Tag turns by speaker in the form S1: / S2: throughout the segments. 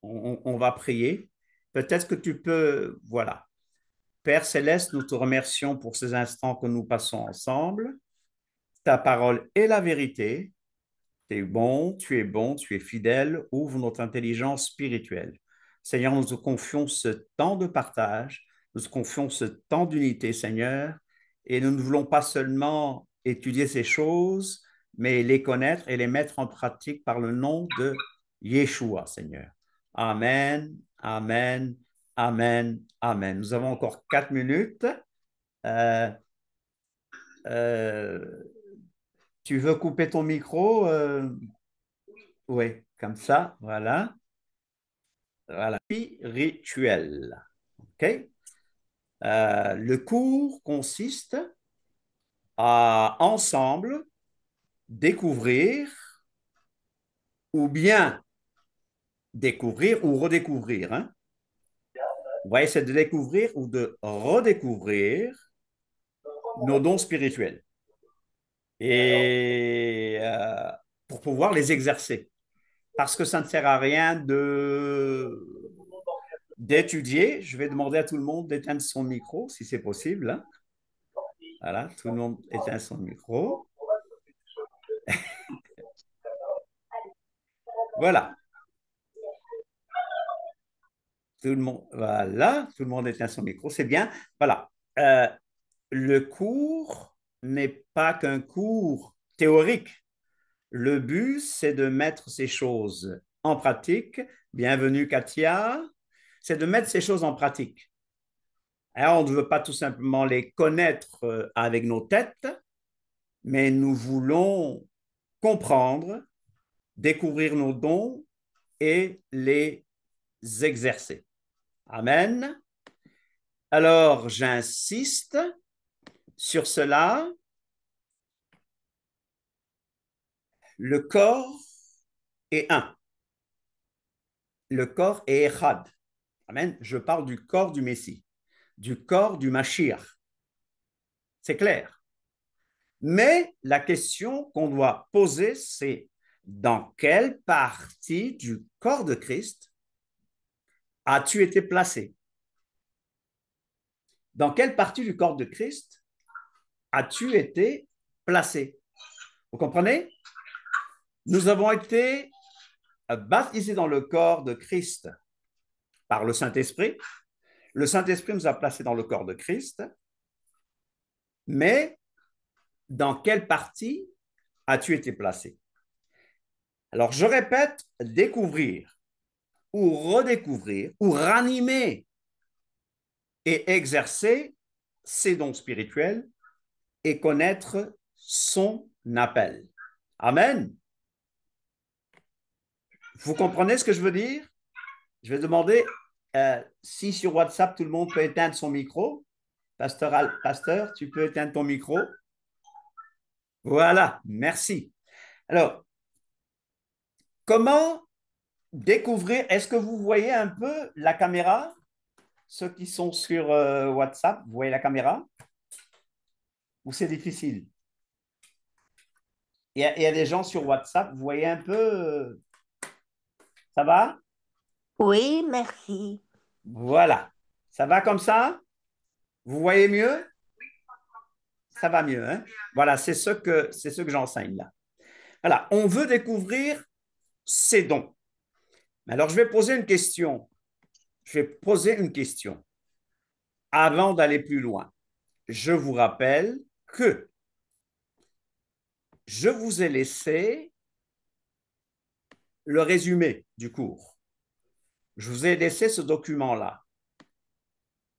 S1: on va prier. Peut-être que tu peux, voilà. Père Céleste, nous te remercions pour ces instants que nous passons ensemble. Ta parole est la vérité. Tu es fidèle. Ouvre notre intelligence spirituelle. Seigneur, nous te confions ce temps de partage, nous te confions ce temps d'unité, Seigneur, et nous ne voulons pas seulement étudier ces choses, mais les connaître et les mettre en pratique par le nom de Yeshua, Seigneur. Amen, amen, amen, amen. Nous avons encore 4 minutes. Euh, euh, Tu veux couper ton micro? Oui, comme ça, voilà. Voilà. Spirituel. OK? Le cours consiste à ensemble découvrir ou bien découvrir ou redécouvrir. Hein? On va essayer de découvrir ou de redécouvrir nos dons spirituels et pour pouvoir les exercer. Parce que ça ne sert à rien d'étudier. Je vais demander à tout le monde d'éteindre son micro, si c'est possible. Hein. Voilà, tout le monde éteint son micro. Voilà, tout le monde, voilà, tout le monde éteint son micro, c'est bien. Voilà, Euh, le cours n'est pas qu'un cours théorique. Le but, c'est de mettre ces choses en pratique. Bienvenue, Katia. C'est de mettre ces choses en pratique. Alors, on ne veut pas tout simplement les connaître avec nos têtes, mais nous voulons comprendre, découvrir nos dons et les exercer. Amen. Alors, j'insiste sur cela. Le corps est un. Le corps est Echad. Amen. Je parle du corps du Messie, du corps du Mashiach. C'est clair. Mais la question qu'on doit poser, c'est dans quelle partie du corps de Christ as-tu été placé? Dans quelle partie du corps de Christ as-tu été placé? Vous comprenez? Nous avons été baptisés dans le corps de Christ par le Saint-Esprit. Le Saint-Esprit nous a placés dans le corps de Christ, mais dans quelle partie as-tu été placé? Alors, je répète, découvrir ou redécouvrir ou ranimer et exercer ses dons spirituels et connaître son appel. Amen. Vous comprenez ce que je veux dire? Je vais demander si sur WhatsApp, tout le monde peut éteindre son micro. Pasteur, tu peux éteindre ton micro. Voilà, merci. Alors, comment découvrir, est-ce que vous voyez un peu la caméra? Ceux qui sont sur WhatsApp, vous voyez la caméra? Ou c'est difficile? Il y a des gens sur WhatsApp, vous voyez un peu, ça va?
S2: Oui, merci.
S1: Voilà, ça va comme ça? Vous voyez mieux? Ça va mieux, hein? Voilà, c'est ce que j'enseigne là. Voilà, on veut découvrir ses dons. Alors, je vais poser une question. Je vais poser une question avant d'aller plus loin. Je vous rappelle que je vous ai laissé le résumé du cours. Je vous ai laissé ce document-là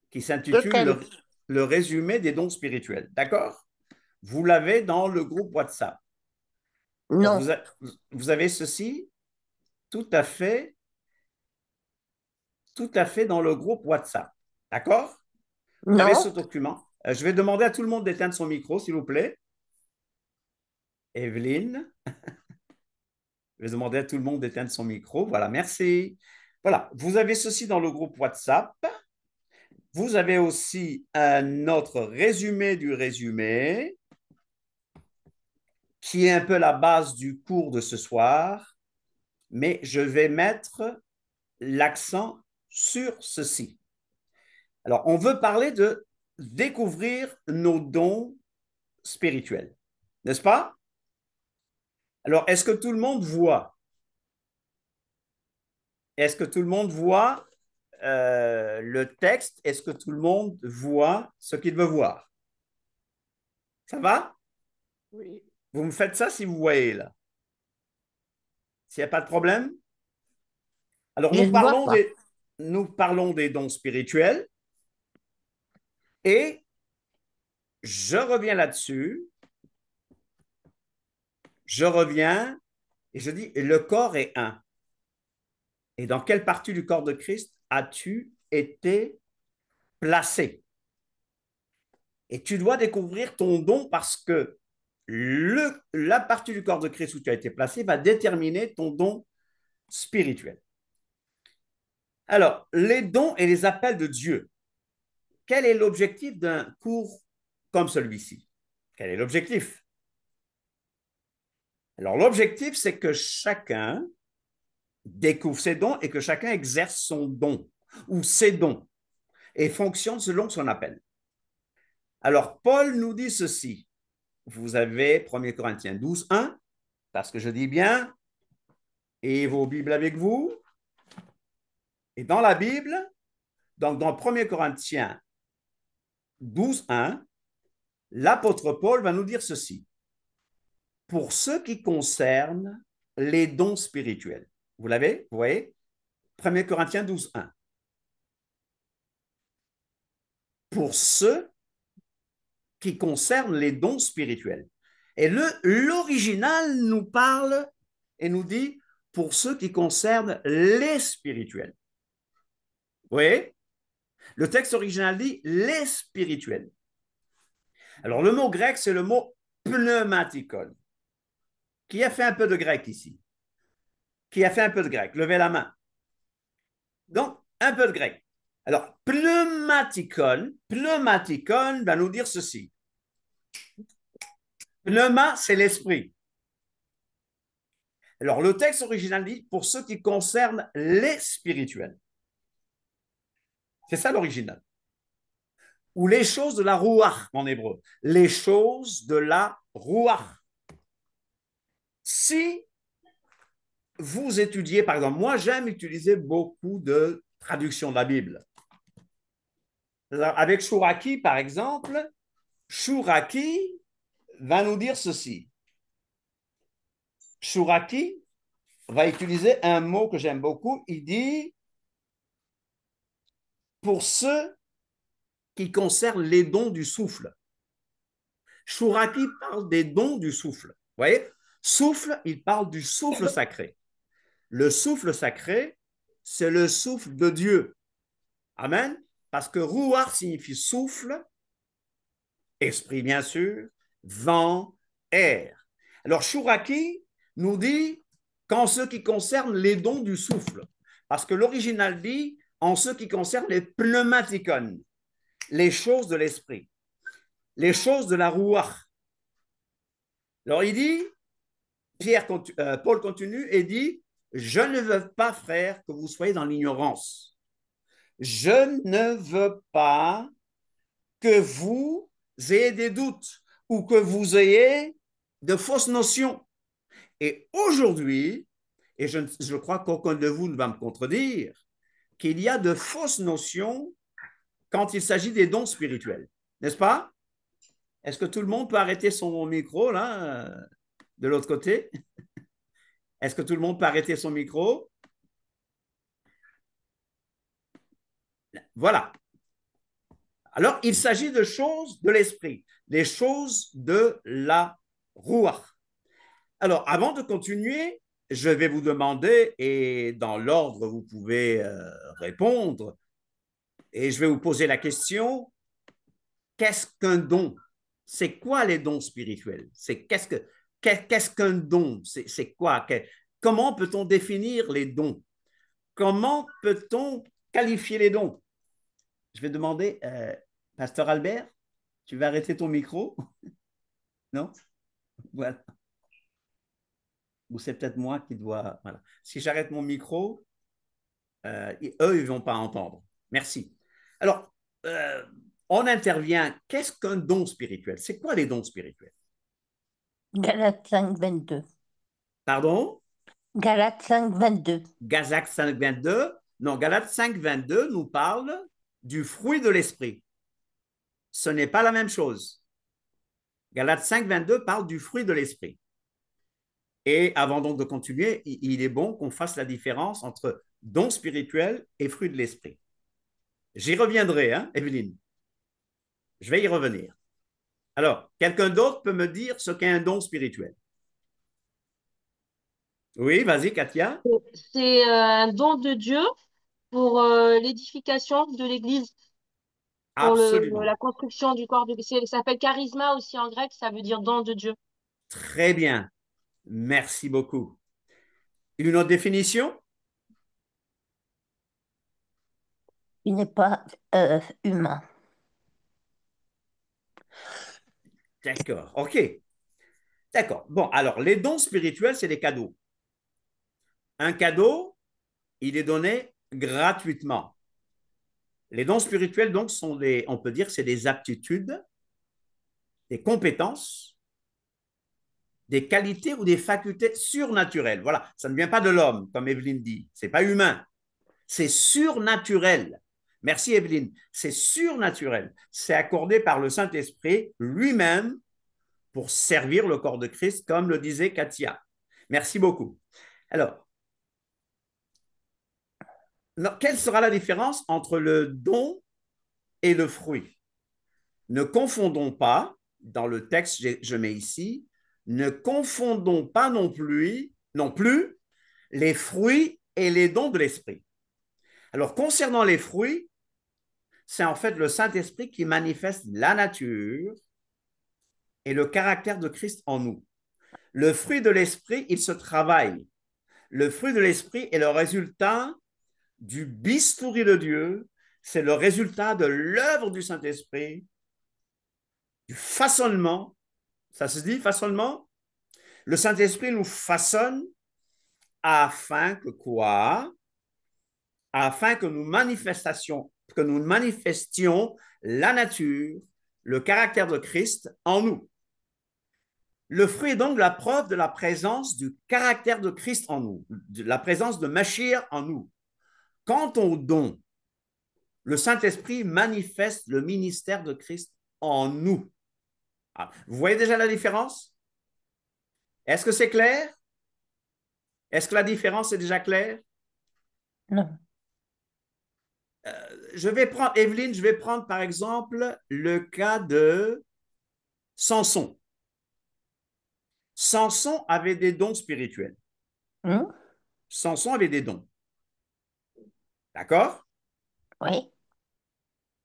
S1: qui s'intitule
S2: Lequel?
S1: le résumé des dons spirituels. D'accord? Vous l'avez dans le groupe WhatsApp. Donc,
S2: Non,
S1: vous avez ceci tout à fait, tout à fait dans le groupe WhatsApp. D'accord? Vous avez ce
S2: non.
S1: document. Je vais demander à tout le monde d'éteindre son micro, s'il vous plaît. Evelyne, je vais demander à tout le monde d'éteindre son micro. Voilà, merci. Voilà, vous avez ceci dans le groupe WhatsApp. Vous avez aussi un autre résumé du résumé, qui est un peu la base du cours de ce soir. mais je vais mettre l'accent sur ceci. Alors, on veut parler de découvrir nos dons spirituels, n'est-ce pas? Alors, est-ce que tout le monde voit? Est-ce que tout le monde voit le texte? Est-ce que tout le monde voit ce qu'il veut voir? Ça va?
S2: Oui.
S1: Vous me faites ça si vous voyez là. S'il n'y a pas de problème? Alors,
S2: Je ne vois pas.
S1: nous parlons des dons spirituels et je reviens là-dessus. Je reviens et je dis, le corps est un. Et dans quelle partie du corps de Christ as-tu été placé? Et tu dois découvrir ton don parce que la partie du corps de Christ où tu as été placé va déterminer ton don spirituel. Alors, les dons et les appels de Dieu. Quel est l'objectif d'un cours comme celui-ci? Quel est l'objectif? Alors, l'objectif, c'est que chacun découvre ses dons et que chacun exerce son don ou ses dons et fonctionne selon son appel. Alors, Paul nous dit ceci. Vous avez 1 Corinthiens 12, 1, parce que je dis bien, et vos Bibles avec vous. Et dans la Bible, donc dans 1 Corinthiens 12, 1, l'apôtre Paul va nous dire ceci. Pour ce qui concerne les dons spirituels. Vous l'avez? Vous voyez? 1 Corinthiens 12, 1. Pour ce qui concerne les dons spirituels. Et l'original nous parle et nous dit pour ce qui concerne les spirituels. Vous voyez? Le texte original dit les spirituels. Alors, le mot grec, c'est le mot pneumatikon. Qui a fait un peu de grec ici? Qui a fait un peu de grec? Levez la main. Donc, un peu de grec. Alors, pneumatikon va nous dire ceci. Pneuma, c'est l'esprit. Alors, le texte original dit pour ce qui concerne les spirituels. C'est ça l'original. Ou les choses de la rouach en hébreu. Les choses de la rouach. Si vous étudiez, par exemple, moi j'aime utiliser beaucoup de traductions de la Bible. Alors, avec Chouraki, par exemple, Chouraki va nous dire ceci. Chouraki va utiliser un mot que j'aime beaucoup. Il dit pour ceux qui concernent les dons du souffle. Chouraki parle des dons du souffle. Vous voyez? Souffle, il parle du souffle sacré. Le souffle sacré, c'est le souffle de Dieu. Amen. Parce que Ruach signifie souffle, esprit bien sûr, vent, air. Alors Chouraki nous dit qu'en ce qui concerne les dons du souffle, parce que l'original dit en ce qui concerne les pneumatikon, les choses de l'esprit, les choses de la Ruach. Alors il dit, Paul continue et dit, je ne veux pas, frère, que vous soyez dans l'ignorance. Je ne veux pas que vous ayez des doutes ou que vous ayez de fausses notions. Et aujourd'hui, et je crois qu'aucun de vous ne va me contredire, qu'il y a de fausses notions quand il s'agit des dons spirituels. N'est-ce pas? Est-ce que tout le monde peut arrêter son micro, là, de l'autre côté? Est-ce que tout le monde peut arrêter son micro? Voilà. Alors, il s'agit de choses de l'esprit, des choses de la Ruach. Alors, avant de continuer, je vais vous demander, et dans l'ordre, vous pouvez répondre, et je vais vous poser la question, qu'est-ce qu'un don? C'est quoi les dons spirituels? Qu'est-ce qu'un don? C'est quoi? Comment peut-on définir les dons? Comment peut-on qualifier les dons? Je vais demander, Pasteur Albert, tu vas arrêter ton micro? Non? Voilà. ou c'est peut-être moi qui dois. Voilà. Si j'arrête mon micro, eux, ils ne vont pas entendre. Merci. Alors, euh, on intervient. Qu'est-ce qu'un don spirituel? C'est quoi les dons spirituels?
S2: Galates 5, 22.
S1: Pardon?
S2: Galates 5, 22.
S1: Galates 5, 22. Non, Galates 5, 22 nous parle du fruit de l'esprit. Ce n'est pas la même chose. Galates 5, 22 parle du fruit de l'esprit. Et avant donc de continuer, il est bon qu'on fasse la différence entre don spirituel et fruit de l'esprit. J'y reviendrai, hein, Evelyne. Je vais y revenir. Alors, quelqu'un d'autre peut me dire ce qu'est un don spirituel? Oui, vas-y, Katia.
S3: C'est un don de Dieu pour l'édification de l'Église, pour
S1: Absolument.
S3: la construction du corps de Christ. Ça s'appelle charisma aussi en grec, ça veut dire don de Dieu.
S1: Très bien. Merci beaucoup. Une autre définition?
S2: Il n'est pas humain.
S1: D'accord. OK. D'accord. Bon, alors, les dons spirituels, c'est des cadeaux. Un cadeau, il est donné gratuitement. Les dons spirituels, donc, sont des, on peut dire, c'est des aptitudes, des compétences, des qualités ou des facultés surnaturelles. Voilà, ça ne vient pas de l'homme, comme Evelyne dit. C'est pas humain, c'est surnaturel. Merci Evelyne. C'est surnaturel. C'est accordé par le Saint-Esprit lui-même pour servir le corps de Christ, comme le disait Katia. Merci beaucoup. Alors, quelle sera la différence entre le don et le fruit? Ne confondons pas, dans le texte que je mets ici, ne confondons pas non plus les fruits et les dons de l'esprit. Alors, concernant les fruits, c'est en fait le Saint-Esprit qui manifeste la nature et le caractère de Christ en nous. Le fruit de l'esprit, il se travaille. Le fruit de l'esprit est le résultat du bistouri de Dieu, c'est le résultat de l'œuvre du Saint-Esprit, du façonnement. Ça se dit façonnement? Le Saint-Esprit nous façonne afin que quoi? Afin que nous manifestions la nature, le caractère de Christ en nous. Le fruit est donc la preuve de la présence du caractère de Christ en nous, de la présence de Machir en nous. Quant au don, le Saint-Esprit manifeste le ministère de Christ en nous. Ah, vous voyez déjà la différence? Est-ce que c'est clair? Est-ce que la différence est déjà claire?
S2: Non.
S1: Je vais prendre, Evelyne, je vais prendre par exemple le cas de Samson. Samson avait des dons spirituels.
S2: Hmm?
S1: Samson avait des dons. D'accord?
S2: Oui.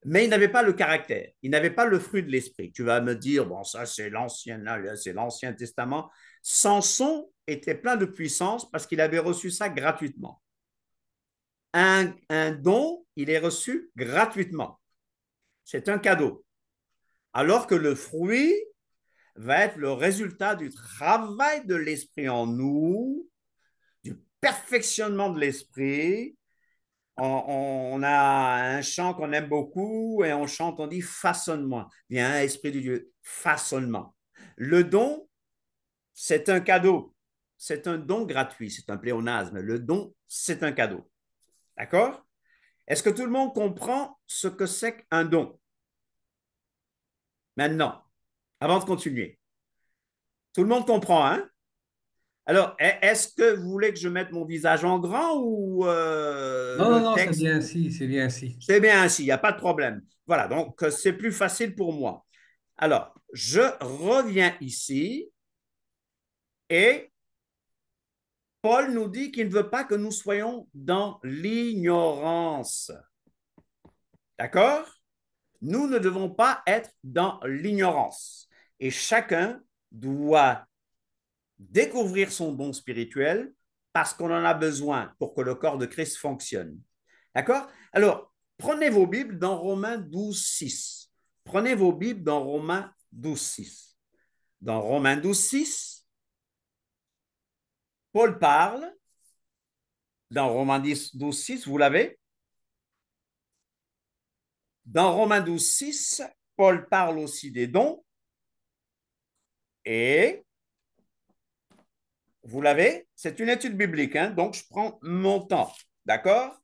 S1: Mais il n'avait pas le caractère. Il n'avait pas le fruit de l'esprit. Tu vas me dire, bon, ça, c'est l'Ancien Testament. Samson était plein de puissance parce qu'il avait reçu ça gratuitement. Un don, il est reçu gratuitement. C'est un cadeau. Alors que le fruit va être le résultat du travail de l'esprit en nous, du perfectionnement de l'esprit. On a un chant qu'on aime beaucoup et on chante, on dit façonne-moi. Viens, Esprit de Dieu, façonnement. Le don, c'est un cadeau. C'est un don gratuit, c'est un pléonasme. Le don, c'est un cadeau. D'accord? Est-ce que tout le monde comprend ce que c'est qu'un don? Maintenant, avant de continuer. Tout le monde comprend, hein? Alors, est-ce que vous voulez que je mette mon visage en grand ou
S4: Non, non,
S1: le
S4: non, c'est
S1: texte?
S4: bien ainsi, c'est bien ainsi.
S1: C'est bien ainsi, il n'y a pas de problème. Voilà, donc c'est plus facile pour moi. Alors, je reviens ici et Paul nous dit qu'il ne veut pas que nous soyons dans l'ignorance. D'accord? Nous ne devons pas être dans l'ignorance. Et chacun doit découvrir son don spirituel parce qu'on en a besoin pour que le corps de Christ fonctionne. D'accord? Alors, prenez vos Bibles dans Romains 12, 6. Prenez vos Bibles dans Romains 12, 6. Dans Romains 12, 6, Paul parle dans Romains 12, 6, vous l'avez? Dans Romains 12, 6, Paul parle aussi des dons. Et vous l'avez? C'est une étude biblique, hein? Donc je prends mon temps. D'accord?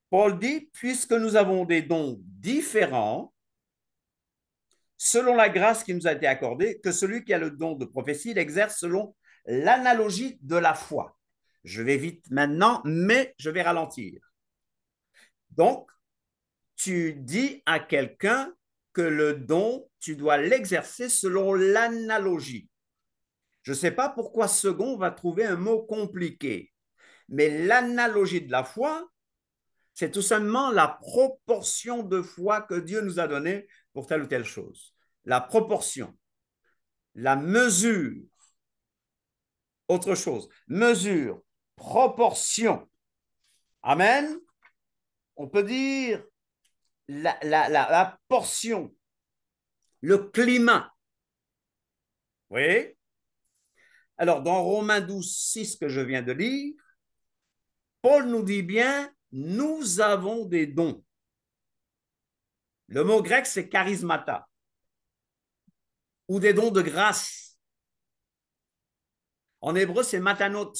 S1: Paul dit, puisque nous avons des dons différents, selon la grâce qui nous a été accordée, que celui qui a le don de prophétie l'exerce selon l'analogie de la foi. Je vais vite maintenant, mais je vais ralentir. Donc, tu dis à quelqu'un que le don, tu dois l'exercer selon l'analogie. Je ne sais pas pourquoi second va trouver un mot compliqué, mais l'analogie de la foi, c'est tout simplement la proportion de foi que Dieu nous a donnée pour telle ou telle chose. La proportion, la mesure, autre chose, mesure, proportion. Amen. On peut dire la portion, le climat. Vous voyez? Alors, dans Romains 12, 6 que je viens de lire, Paul nous dit bien, nous avons des dons. Le mot grec, c'est charismata, ou des dons de grâce. En hébreu, c'est matanot.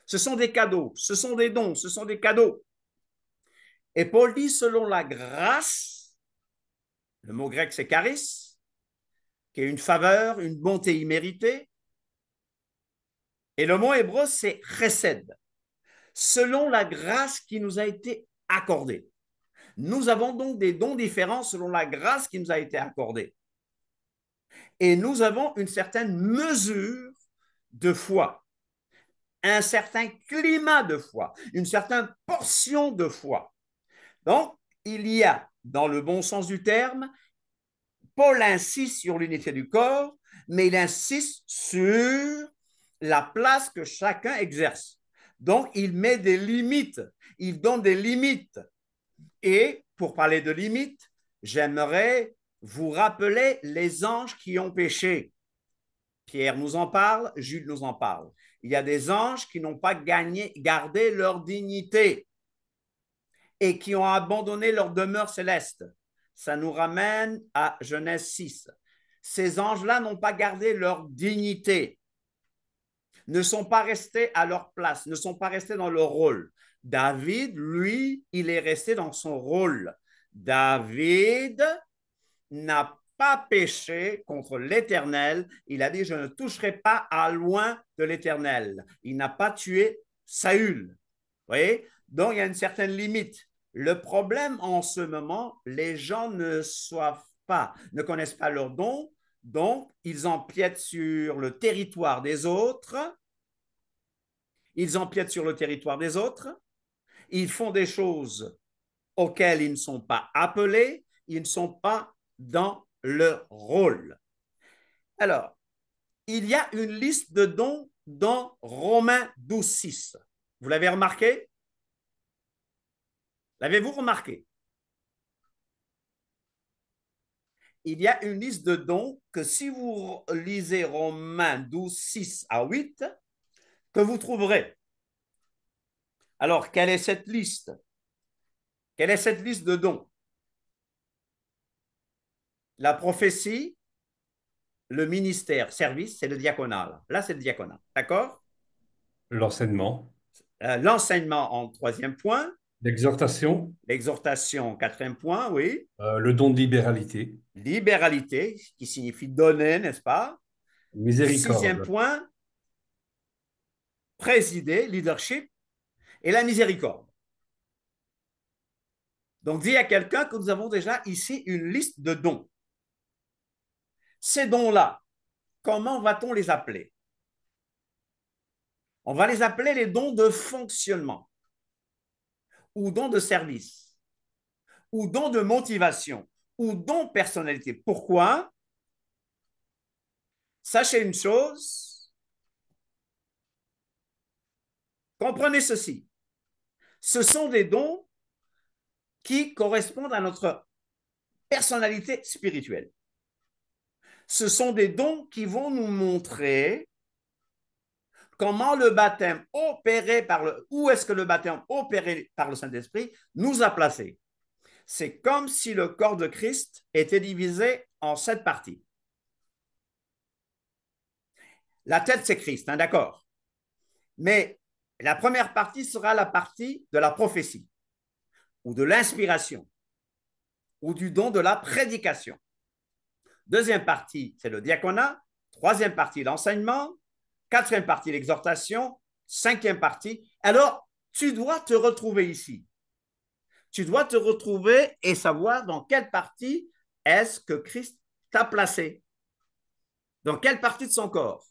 S1: Ce sont des cadeaux, ce sont des dons, ce sont des cadeaux. Et Paul dit, selon la grâce, le mot grec, c'est charis, qui est une faveur, une bonté imméritée. Et le mot hébreu, c'est chesed, selon la grâce qui nous a été accordée. Nous avons donc des dons différents selon la grâce qui nous a été accordée. Et nous avons une certaine mesure de foi, un certain climat de foi, une certaine portion de foi. Donc, il y a, dans le bon sens du terme, Paul insiste sur l'unité du corps, mais il insiste sur la place que chacun exerce. Donc, il met des limites, il donne des limites. Et pour parler de limites, j'aimerais vous rappeler les anges qui ont péché. Pierre nous en parle, Jules nous en parle. Il y a des anges qui n'ont pas gardé leur dignité et qui ont abandonné leur demeure céleste. Ça nous ramène à Genèse 6. Ces anges-là n'ont pas gardé leur dignité, ne sont pas restés à leur place, ne sont pas restés dans leur rôle. David, lui, il est resté dans son rôle. David n'a pas péché contre l'Éternel. Il a dit, je ne toucherai pas à loin de l'Éternel. Il n'a pas tué Saül. Vous voyez? Donc, il y a une certaine limite. Le problème en ce moment, les gens ne savent pas, ne connaissent pas leurs dons, donc ils empiètent sur le territoire des autres. Ils empiètent sur le territoire des autres. Ils font des choses auxquelles ils ne sont pas appelés. Ils ne sont pas dans le rôle. Alors, il y a une liste de dons dans Romains 12, 6. Vous l'avez remarqué? L'avez-vous remarqué? Il y a une liste de dons que si vous lisez Romains 12, 6 à 8, que vous trouverez. Alors, quelle est cette liste? Quelle est cette liste de dons? La prophétie, le ministère, service, c'est le diaconat. Là, c'est le diaconat. D'accord?
S4: L'enseignement,
S1: L'enseignement en troisième point.
S4: l'exhortation,
S1: L'exhortation en quatrième point, oui.
S4: le don de libéralité,
S1: Libéralité, qui signifie donner, n'est-ce pas? Sixième
S4: miséricorde,
S1: point, présider, leadership, et la miséricorde. Donc, dis à quelqu'un que nous avons déjà ici une liste de dons. Ces dons-là, comment va-t-on les appeler? On va les appeler les dons de fonctionnement, ou dons de service, ou dons de motivation, ou dons de personnalité. Pourquoi? Sachez une chose, comprenez ceci. Ce sont des dons qui correspondent à notre personnalité spirituelle. Ce sont des dons qui vont nous montrer comment le baptême opéré où est-ce que le baptême opéré par le Saint-Esprit nous a placés. C'est comme si le corps de Christ était divisé en 7 parties. La tête, c'est Christ, hein, d'accord. Mais la première partie sera la partie de la prophétie, ou de l'inspiration, ou du don de la prédication. Deuxième partie, c'est le diaconat. Troisième partie, l'enseignement. Quatrième partie, l'exhortation. Cinquième partie. Alors, tu dois te retrouver ici. Tu dois te retrouver et savoir dans quelle partie est-ce que Christ t'a placé. Dans quelle partie de son corps.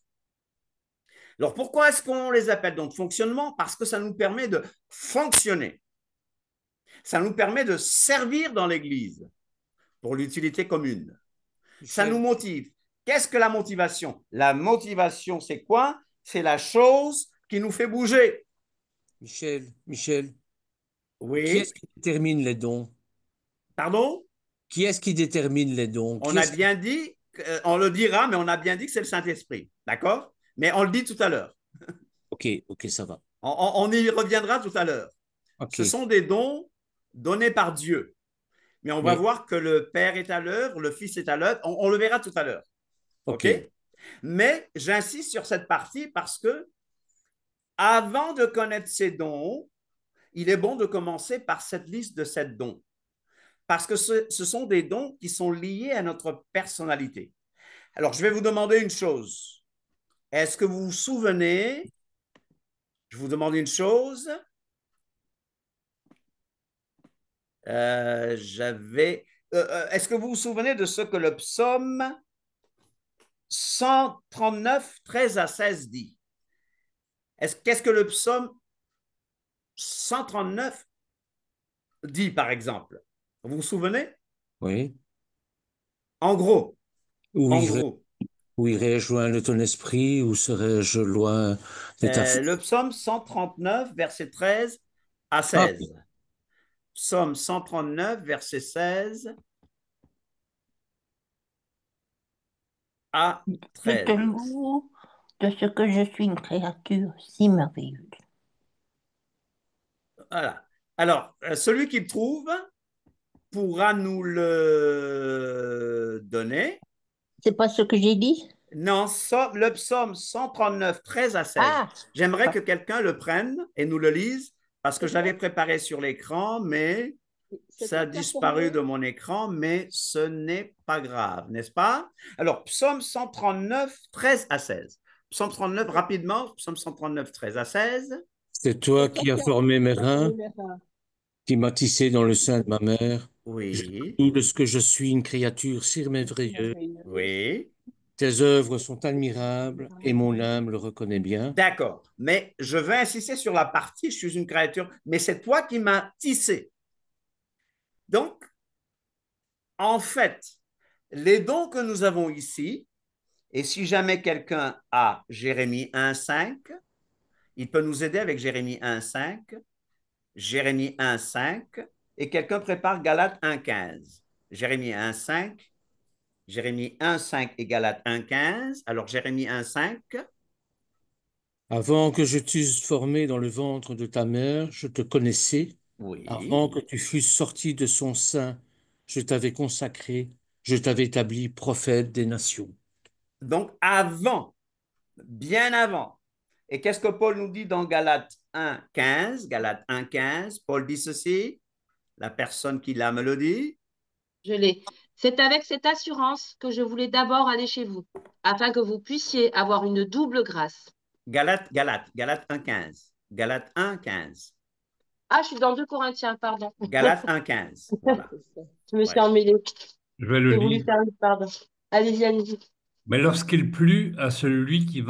S1: Alors, pourquoi est-ce qu'on les appelle donc fonctionnement? Parce que ça nous permet de fonctionner. Ça nous permet de servir dans l'Église pour l'utilité commune. Ça nous motive. Qu'est-ce que la motivation? La motivation, c'est quoi? C'est la chose qui nous fait bouger.
S5: Michel,
S1: Oui.
S5: qui est-ce qui détermine les dons?
S1: Pardon?
S5: Qui est-ce qui détermine les dons?
S1: On a bien dit, on le dira, mais on a bien dit que c'est le Saint-Esprit. D'accord? Mais on le dit tout à l'heure.
S5: Ok, ça va.
S1: On y reviendra tout à l'heure.
S5: Okay.
S1: Ce sont des dons donnés par Dieu. Mais on va voir que le Père est à l'œuvre, le Fils est à l'œuvre. On le verra tout à l'heure. OK? Mais j'insiste sur cette partie parce que avant de connaître ces dons, il est bon de commencer par cette liste de 7 dons. Parce que ce sont des dons qui sont liés à notre personnalité. Alors, je vais vous demander une chose. Est-ce que vous vous souvenez? Je vous demande une chose. Est-ce que vous vous souvenez de ce que le psaume 139, 13 à 16 dit? Qu'est-ce que le psaume 139 dit, par exemple? Vous vous souvenez?
S5: Oui.
S1: En gros.
S5: Où irais-je loin de ton esprit? Où serais-je loin de ta...
S1: Le psaume 139, verset 13 à 16. Ah. Psaume 139, verset 16 à 13.
S2: C'est un mot de ce que je suis une créature si merveilleuse.
S1: Voilà. Alors, celui qui le trouve pourra nous le donner.
S2: C'est pas ce que j'ai dit?
S1: Non, le psaume 139, 13 à 16. Ah. J'aimerais que quelqu'un le prenne et nous le lise parce que j'avais préparé sur l'écran, mais ça a disparu de mon écran, mais ce n'est pas grave, n'est-ce pas? Alors, psaume 139, 13 à 16. Psaume 139, rapidement, psaume 139, 13 à 16.
S5: C'est toi qui as formé mes reins, qui m'as tissé dans le sein de ma mère.
S1: Oui.
S5: Tout de ce que je suis une créature si merveilleuse.
S1: Oui.
S5: Tes œuvres sont admirables et mon âme le reconnaît bien.
S1: D'accord, mais je veux insister sur la partie, je suis une créature, mais c'est toi qui m'as tissé. Donc, en fait, les dons que nous avons ici, et si jamais quelqu'un a Jérémie 1,5, il peut nous aider avec Jérémie 1,5, Jérémie 1,5, et quelqu'un prépare Galates 1,15. Jérémie 1,5, Jérémie 1,5 et Galates 1,15. Alors, Jérémie 1,5.
S5: Avant que je t'eusse formé dans le ventre de ta mère, je te connaissais.
S1: Oui.
S5: Avant que tu fusses sorti de son sein, je t'avais consacré, je t'avais établi prophète des nations.
S1: Donc, avant, bien avant. Et qu'est-ce que Paul nous dit dans Galates 1,15? Galates 1,15, Paul dit ceci, la personne qui l'a me le dit.
S3: Je l'ai. C'est avec cette assurance que je voulais d'abord aller chez vous, afin que vous puissiez avoir une double grâce.
S1: Galates 1,15. Galates 1,15.
S3: Ah, je suis dans 2 Corinthiens, pardon.
S1: Galates 1,15. Voilà.
S3: Je me suis emmêlée.
S4: Je vais le lire.
S3: Pardon. Allez-y.
S4: Mais lorsqu'il plut à celui qui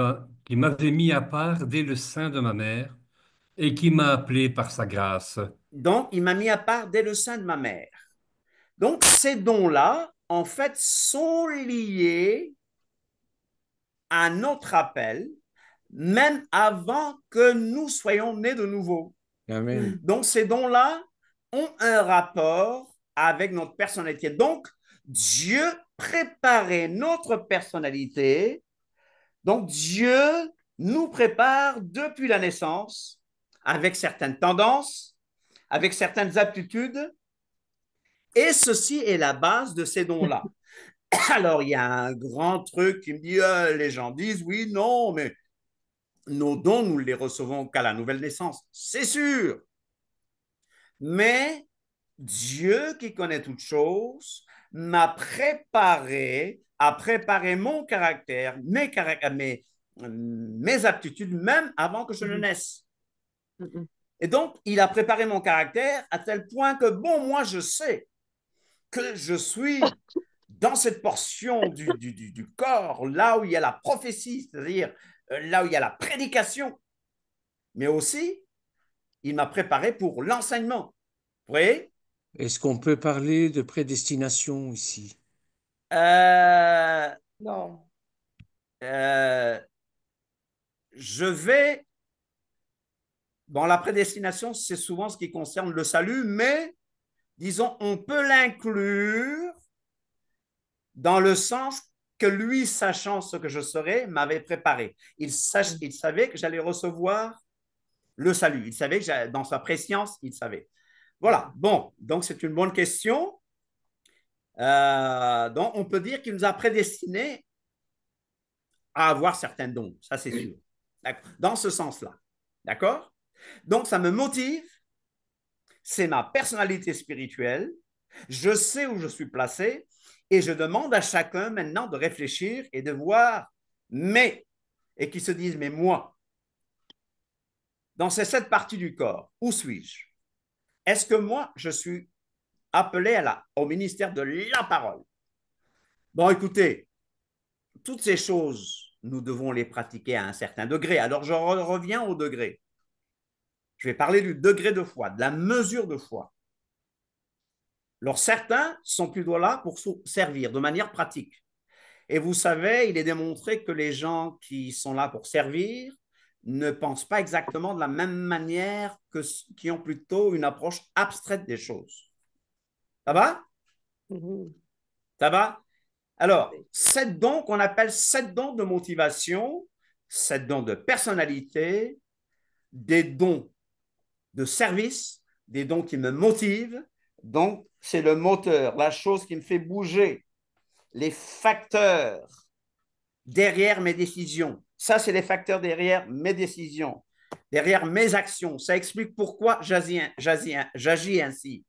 S4: m'avait mis à part dès le sein de ma mère et qui m'a appelé par sa grâce.
S1: Donc, il m'a mis à part dès le sein de ma mère. Donc, ces dons-là, en fait, sont liés à notre appel, même avant que nous soyons nés de nouveau.
S5: Amen.
S1: Donc, ces dons-là ont un rapport avec notre personnalité. Donc, Dieu préparait notre personnalité. Donc, Dieu nous prépare depuis la naissance avec certaines tendances, avec certaines aptitudes, et ceci est la base de ces dons-là. Alors, il y a un grand truc qui me dit, les gens disent, oui, non, mais nos dons, nous ne les recevons qu'à la nouvelle naissance. C'est sûr. Mais Dieu qui connaît toutes choses m'a préparé, a préparé mon caractère, mes aptitudes, même avant que je ne naisse. Et donc, il a préparé mon caractère à tel point que, bon, moi, je sais que je suis dans cette portion du corps, là où il y a la prophétie, c'est-à-dire là où il y a la prédication, mais aussi, il m'a préparé pour l'enseignement. Vous voyez?
S5: Est-ce qu'on peut parler de prédestination ici?
S3: Non.
S1: Je vais, bon, la prédestination, c'est souvent ce qui concerne le salut, mais disons, on peut l'inclure dans le sens que lui, sachant ce que je serais, m'avait préparé. Il savait que j'allais recevoir le salut. Il savait que dans sa préscience, il savait. Voilà, bon, donc c'est une bonne question. Donc, on peut dire qu'il nous a prédestinés à avoir certains dons, ça c'est sûr. Dans ce sens-là. D'accord? Donc, ça me motive, c'est ma personnalité spirituelle, je sais où je suis placé et je demande à chacun maintenant de réfléchir et de voir, et qui se disent, mais moi, dans ces 7 parties du corps, où suis-je? Est-ce que moi, je suis appelé au ministère de la parole? Bon, écoutez, toutes ces choses, nous devons les pratiquer à un certain degré. Alors, je reviens au degré. Je vais parler du degré de foi, de la mesure de foi. Alors, certains sont plutôt là pour servir de manière pratique. Et vous savez, il est démontré que les gens qui sont là pour servir ne pensent pas exactement de la même manière que ceux qui ont plutôt une approche abstraite des choses. Ça va? Ça va? Alors, 7 dons qu'on appelle 7 dons de motivation, 7 dons de personnalité, des dons de service, des dons qui me motivent. Donc, c'est le moteur, la chose qui me fait bouger, les facteurs derrière mes décisions. Ça, c'est les facteurs derrière mes décisions, derrière mes actions. Ça explique pourquoi j'agis ainsi.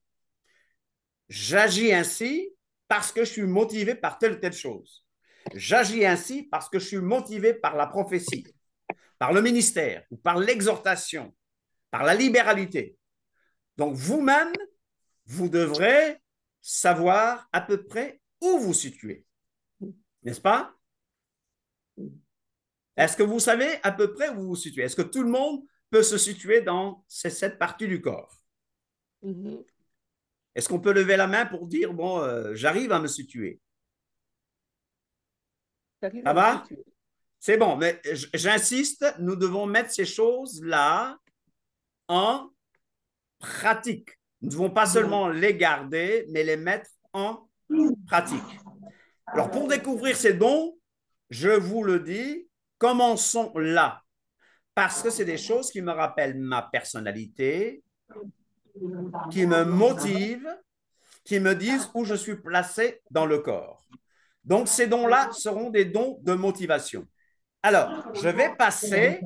S1: J'agis ainsi parce que je suis motivé par telle ou telle chose. J'agis ainsi parce que je suis motivé par la prophétie, par le ministère ou par l'exhortation, par la libéralité. Donc, vous-même, vous devrez savoir à peu près où vous situez. N'est-ce pas? Est-ce que vous savez à peu près où vous vous situez? Est-ce que tout le monde peut se situer dans ces 7 parties du corps? Est-ce qu'on peut lever la main pour dire, bon, j'arrive à me situer? Ça va? C'est bon, mais j'insiste, nous devons mettre ces choses-là en pratique. Nous ne devons pas seulement les garder, mais les mettre en pratique. Alors, pour découvrir ces dons, je vous le dis, commençons là. Parce que c'est des choses qui me rappellent ma personnalité, qui me motivent, qui me disent où je suis placé dans le corps. Donc, ces dons-là seront des dons de motivation. Alors, je vais passer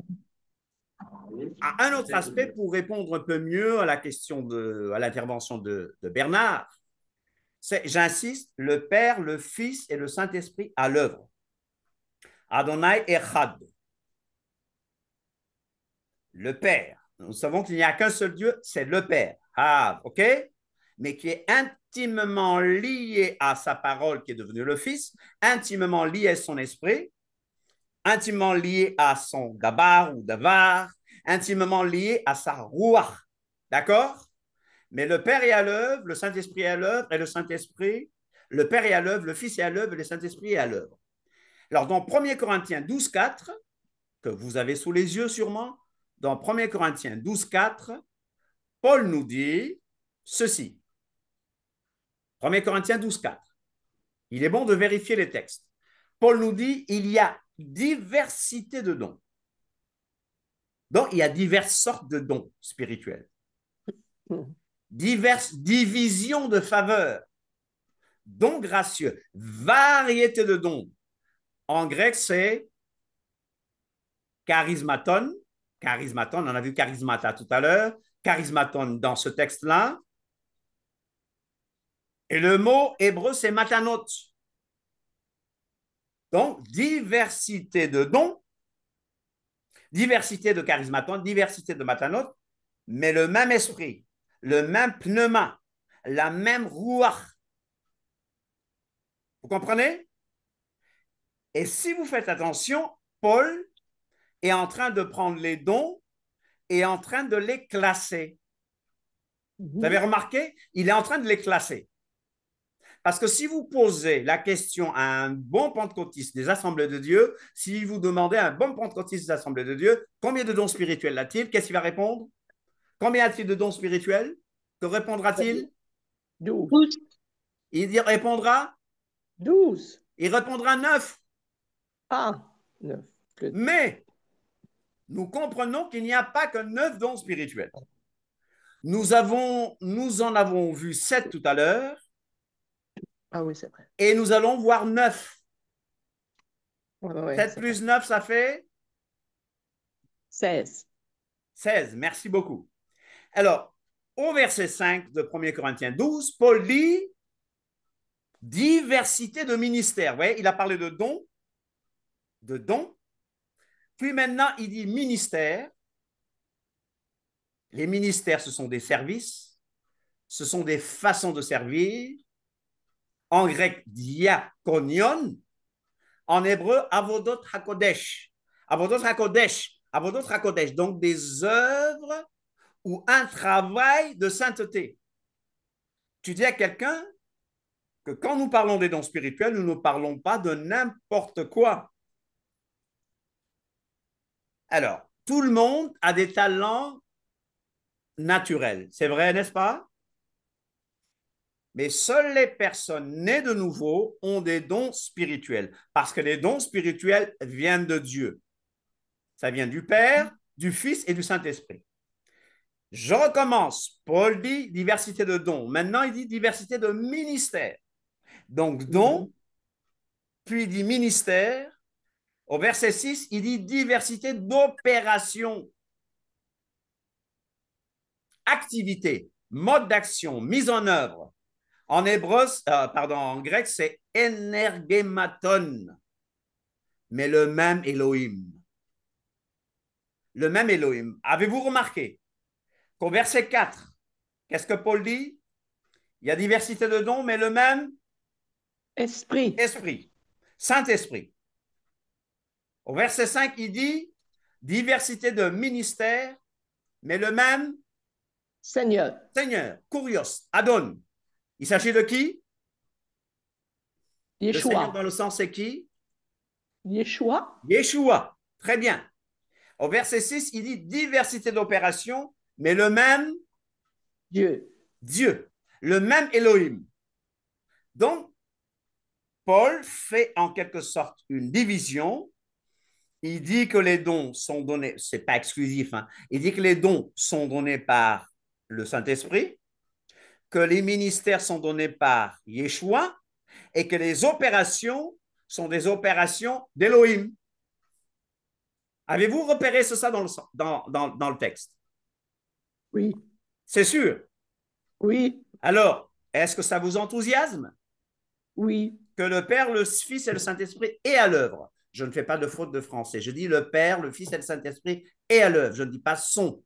S1: à un autre aspect pour répondre un peu mieux à la question à l'intervention de Bernard. J'insiste, le Père, le Fils et le Saint-Esprit à l'œuvre. Adonai Echad. Le Père. Nous savons qu'il n'y a qu'un seul Dieu, c'est le Père. Ah, ok? Mais qui est intimement lié à sa parole qui est devenue le Fils, intimement lié à son esprit, intimement lié à son gabar ou davar, intimement lié à sa rouah. D'accord? Mais le Père est à l'œuvre, le Saint-Esprit est à l'œuvre, et le Saint-Esprit, le Père est à l'œuvre, le Fils est à l'œuvre, et le Saint-Esprit est à l'œuvre. Alors, dans 1 Corinthiens 12,4, que vous avez sous les yeux sûrement, dans 1 Corinthiens 12,4, Paul nous dit ceci. 1 Corinthiens 12,4. Il est bon de vérifier les textes. Paul nous dit il y a diversité de dons. Donc, il y a diverses sortes de dons spirituels, diverses divisions de faveurs, dons gracieux, variété de dons. En grec, c'est charismaton. Charismaton, on a vu charismata tout à l'heure. Charismaton dans ce texte-là. Et le mot hébreu, c'est matanot. Donc, diversité de dons, diversité de charismaton, diversité de matanot, mais le même esprit, le même pneuma, la même ruach. Vous comprenez? Et si vous faites attention, Paul est en train de prendre les dons et en train de les classer. Vous avez remarqué? Il est en train de les classer. Parce que si vous posez la question à un bon pentecôtiste des Assemblées de Dieu, si vous demandez à un bon pentecôtiste des Assemblées de Dieu, combien de dons spirituels a-t-il? Qu'est-ce qu'il va répondre? Combien a-t-il de dons spirituels? Que répondra-t-il?
S6: 12.
S1: Il répondra?
S6: 12.
S1: Il répondra 9.
S6: Ah, 9.
S1: Mais nous comprenons qu'il n'y a pas que 9 dons spirituels. Nous en avons vu 7 tout à l'heure.
S6: Ah oui, c'est vrai.
S1: Et nous allons voir 9.
S6: Ouais,
S1: 7 plus 9, ça fait
S6: 16.
S1: 16. Merci beaucoup. Alors, au verset 5 de 1 Corinthiens 12, Paul dit diversité de ministères. Vous voyez, il a parlé de dons, de dons. Puis maintenant, il dit ministère. Les ministères, ce sont des services, ce sont des façons de servir. En grec, diakonion. En hébreu, avodot hakodesh. Avodot hakodesh. Avodot hakodesh. Donc, des œuvres ou un travail de sainteté. Tu dis à quelqu'un que quand nous parlons des dons spirituels, nous ne parlons pas de n'importe quoi. Alors, tout le monde a des talents naturels. C'est vrai, n'est-ce pas? Mais seules les personnes nées de nouveau ont des dons spirituels, parce que les dons spirituels viennent de Dieu. Ça vient du Père, du Fils et du Saint-Esprit. Je recommence. Paul dit diversité de dons. Maintenant, il dit diversité de ministères. Donc, dons, puis il dit ministère. Au verset 6, il dit diversité d'opérations. Activité, mode d'action, mise en œuvre. En hébreu, en grec, c'est energematon, mais le même Elohim. Le même Elohim. Avez-vous remarqué qu'au verset 4, qu'est-ce que Paul dit? Il y a diversité de dons, mais le même
S6: Esprit.
S1: Esprit, Saint-Esprit. Au verset 5, il dit diversité de ministères, mais le même
S6: Seigneur.
S1: Seigneur, Kurios, Adon. Il s'agit de qui? Le Seigneur
S6: Yeshua.
S1: dans le sens, c'est qui?
S6: Yeshua.
S1: Yeshua. Très bien. Au verset 6, il dit diversité d'opérations, mais le même
S6: Dieu.
S1: Dieu, le même Elohim. Donc, Paul fait en quelque sorte une division. Il dit que les dons sont donnés, ce n'est pas exclusif, hein. Il dit que les dons sont donnés par le Saint-Esprit, que les ministères sont donnés par Yeshua et que les opérations sont des opérations d'Elohim. Avez-vous repéré ça dans le texte?
S6: Oui.
S1: C'est sûr.
S6: Oui.
S1: Alors, est-ce que ça vous enthousiasme?
S6: Oui.
S1: Que le Père, le Fils et le Saint-Esprit est à l'œuvre. Je ne fais pas de faute de français. Je dis le Père, le Fils et le Saint-Esprit est à l'œuvre. Je ne dis pas sont.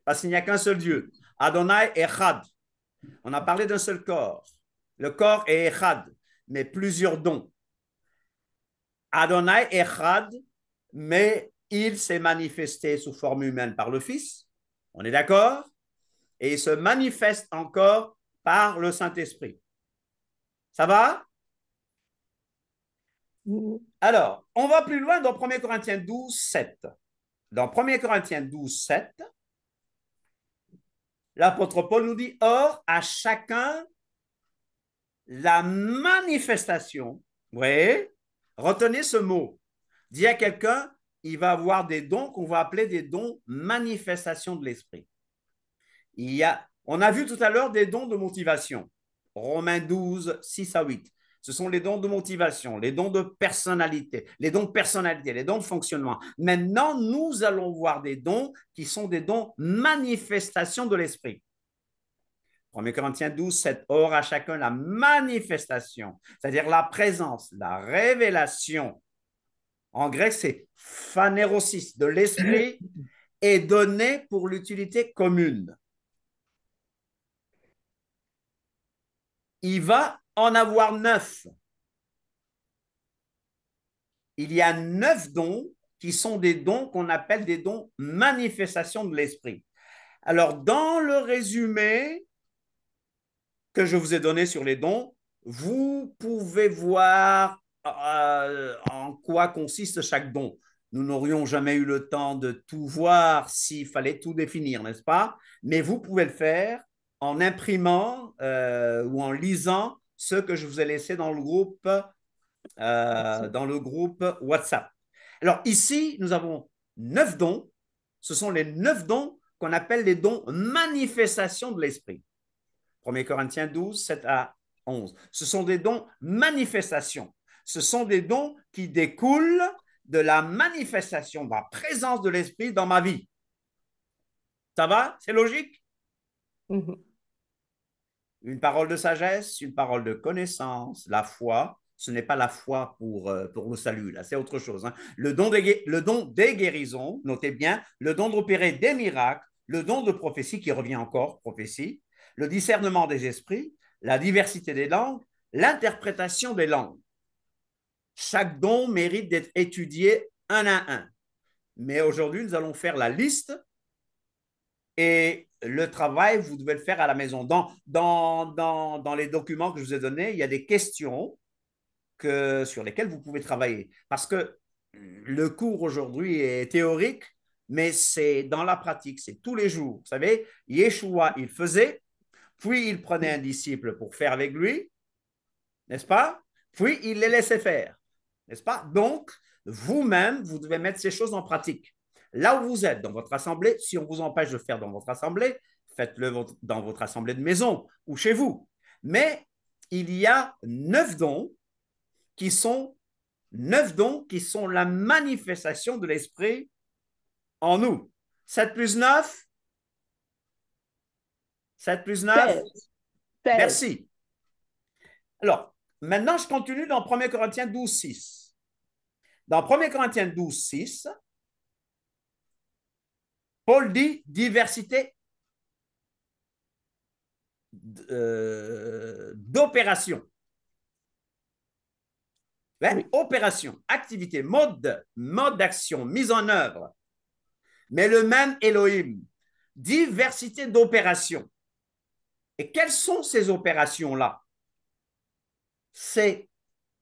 S1: Parce qu'il n'y a qu'un seul Dieu. Adonai Echad. On a parlé d'un seul corps. Le corps est Echad, mais plusieurs dons. Adonai Echad, mais il s'est manifesté sous forme humaine par le Fils. On est d'accord? Et il se manifeste encore par le Saint-Esprit. Ça va? Alors, on va plus loin dans 1 Corinthiens 12, 7. Dans 1 Corinthiens 12, 7, l'apôtre Paul nous dit, or, à chacun, la manifestation, vous voyez, retenez ce mot, dis à quelqu'un, il va avoir des dons qu'on va appeler des dons manifestations de l'esprit. On a vu tout à l'heure des dons de motivation. Romains 12, 6 à 8. Ce sont les dons de motivation, les dons de personnalité, les dons de fonctionnement. Maintenant, nous allons voir des dons qui sont des dons manifestations de l'esprit. 1 Corinthiens 12, 7. Or, à chacun la manifestation, c'est-à-dire la présence, la révélation. En grec, c'est phanérosis, de l'esprit, est donnée pour l'utilité commune. Il va en avoir 9. Il y a 9 dons qui sont des dons qu'on appelle des dons manifestations de l'esprit. Alors, dans le résumé que je vous ai donné sur les dons, vous pouvez voir en quoi consiste chaque don. Nous n'aurions jamais eu le temps de tout voir s'il fallait tout définir, n'est-ce pas? Mais vous pouvez le faire en imprimant ou en lisant ce que je vous ai laissé dans le groupe WhatsApp. Alors ici, nous avons 9 dons. Ce sont les 9 dons qu'on appelle les dons manifestations de l'esprit. 1 Corinthiens 12, 7 à 11. Ce sont des dons manifestations. Ce sont des dons qui découlent de la manifestation, de la présence de l'esprit dans ma vie. Ça va? C'est logique? Une parole de sagesse, une parole de connaissance, la foi. Ce n'est pas la foi pour le salut, là, c'est autre chose. Hein. Le don des guérisons, notez bien, le don d'opérer des miracles, le don de prophétie qui revient encore, prophétie, le discernement des esprits, la diversité des langues, l'interprétation des langues. Chaque don mérite d'être étudié un à un. Mais aujourd'hui, nous allons faire la liste et le travail, vous devez le faire à la maison. Dans les documents que je vous ai donnés, il y a des questions sur lesquelles vous pouvez travailler. Parce que le cours aujourd'hui est théorique, mais c'est dans la pratique, c'est tous les jours. Vous savez, Yeshua, il faisait, puis il prenait un disciple pour faire avec lui, n'est-ce pas? Puis il les laissait faire, n'est-ce pas? Donc, vous-même, vous devez mettre ces choses en pratique. Là où vous êtes, dans votre assemblée, si on vous empêche de le faire dans votre assemblée, faites-le dans votre assemblée de maison ou chez vous. Mais il y a 9 dons qui sont la manifestation de l'esprit en nous. 7 plus 9? 7 plus 9?
S6: 16.
S1: Merci. Alors, maintenant, je continue dans 1 Corinthiens 12, 6. Dans 1 Corinthiens 12, 6, Paul dit diversité d'opération. Oui. Opération, activité, mode d'action, mise en œuvre. Mais le même Elohim, diversité d'opérations. Et quelles sont ces opérations-là?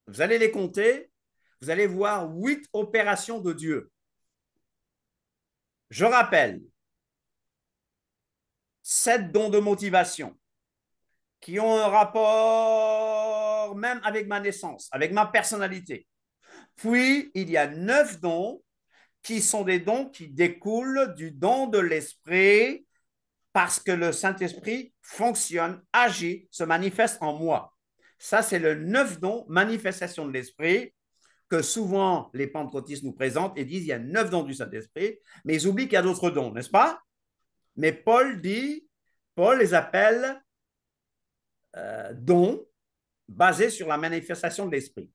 S1: Vous allez les compter, vous allez voir 8 opérations de Dieu. Je rappelle, 7 dons de motivation qui ont un rapport même avec ma naissance, avec ma personnalité. Puis, il y a 9 dons qui sont des dons qui découlent du don de l'Esprit parce que le Saint-Esprit fonctionne, agit, se manifeste en moi. Ça, c'est le 9 dons, manifestation de l'Esprit, que souvent les pentecôtistes nous présentent et disent il y a 9 dons du Saint-Esprit, mais ils oublient qu'il y a d'autres dons, n'est-ce pas? Mais Paul les appelle dons basés sur la manifestation de l'Esprit.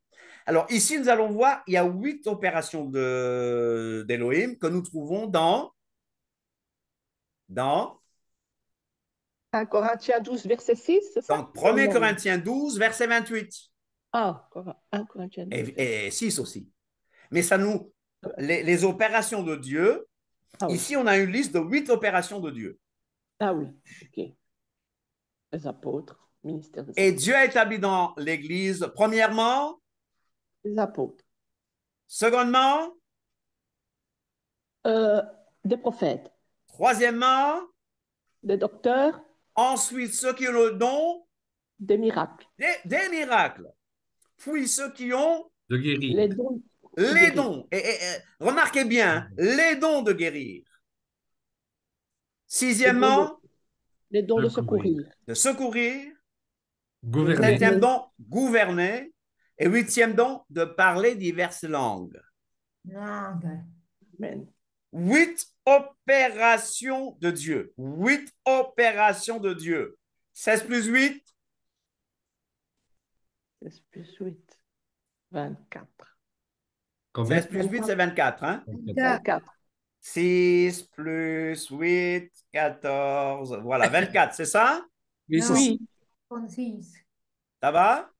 S1: Alors ici, nous allons voir, il y a 8 opérations d'Elohim que nous trouvons dans
S6: 1 Corinthiens 12, verset 6, c'est ça?
S1: Donc 1 Corinthiens 12, verset 28.
S6: Ah, 1 Corinthiens 12.
S1: Et 6 aussi. Mais ça les opérations de Dieu, ici, on a une liste de 8 opérations de Dieu.
S6: Ah oui, ok. Les apôtres, ministère des apôtres.
S1: Et Dieu a établi dans l'Église, premièrement,
S6: les apôtres.
S1: Secondement,
S6: des prophètes.
S1: Troisièmement,
S6: des docteurs.
S1: Ensuite, ceux qui ont le don
S6: des miracles.
S1: Des miracles. Puis ceux qui ont
S4: de guérir.
S6: Les dons
S1: Les dons, remarquez bien, les dons de guérir. Sixièmement,
S6: Les dons de
S4: Secourir.
S6: secourir.
S1: de secourir.
S4: Gouverner.
S1: Septième don, gouverner. Et huitième don, de parler diverses langues.
S2: Langue.
S6: Amen.
S1: 8 opérations de Dieu. 8 opérations de Dieu. 16 plus 8,
S6: 16 plus 8. 24.
S4: Combien?
S1: 16 plus 8, c'est 24. Hein?
S6: 24.
S1: 6 plus 8, 14. Voilà, 24, c'est ça?
S5: Oui, c'est ça.
S6: Oui.
S2: 36.
S1: Ça va?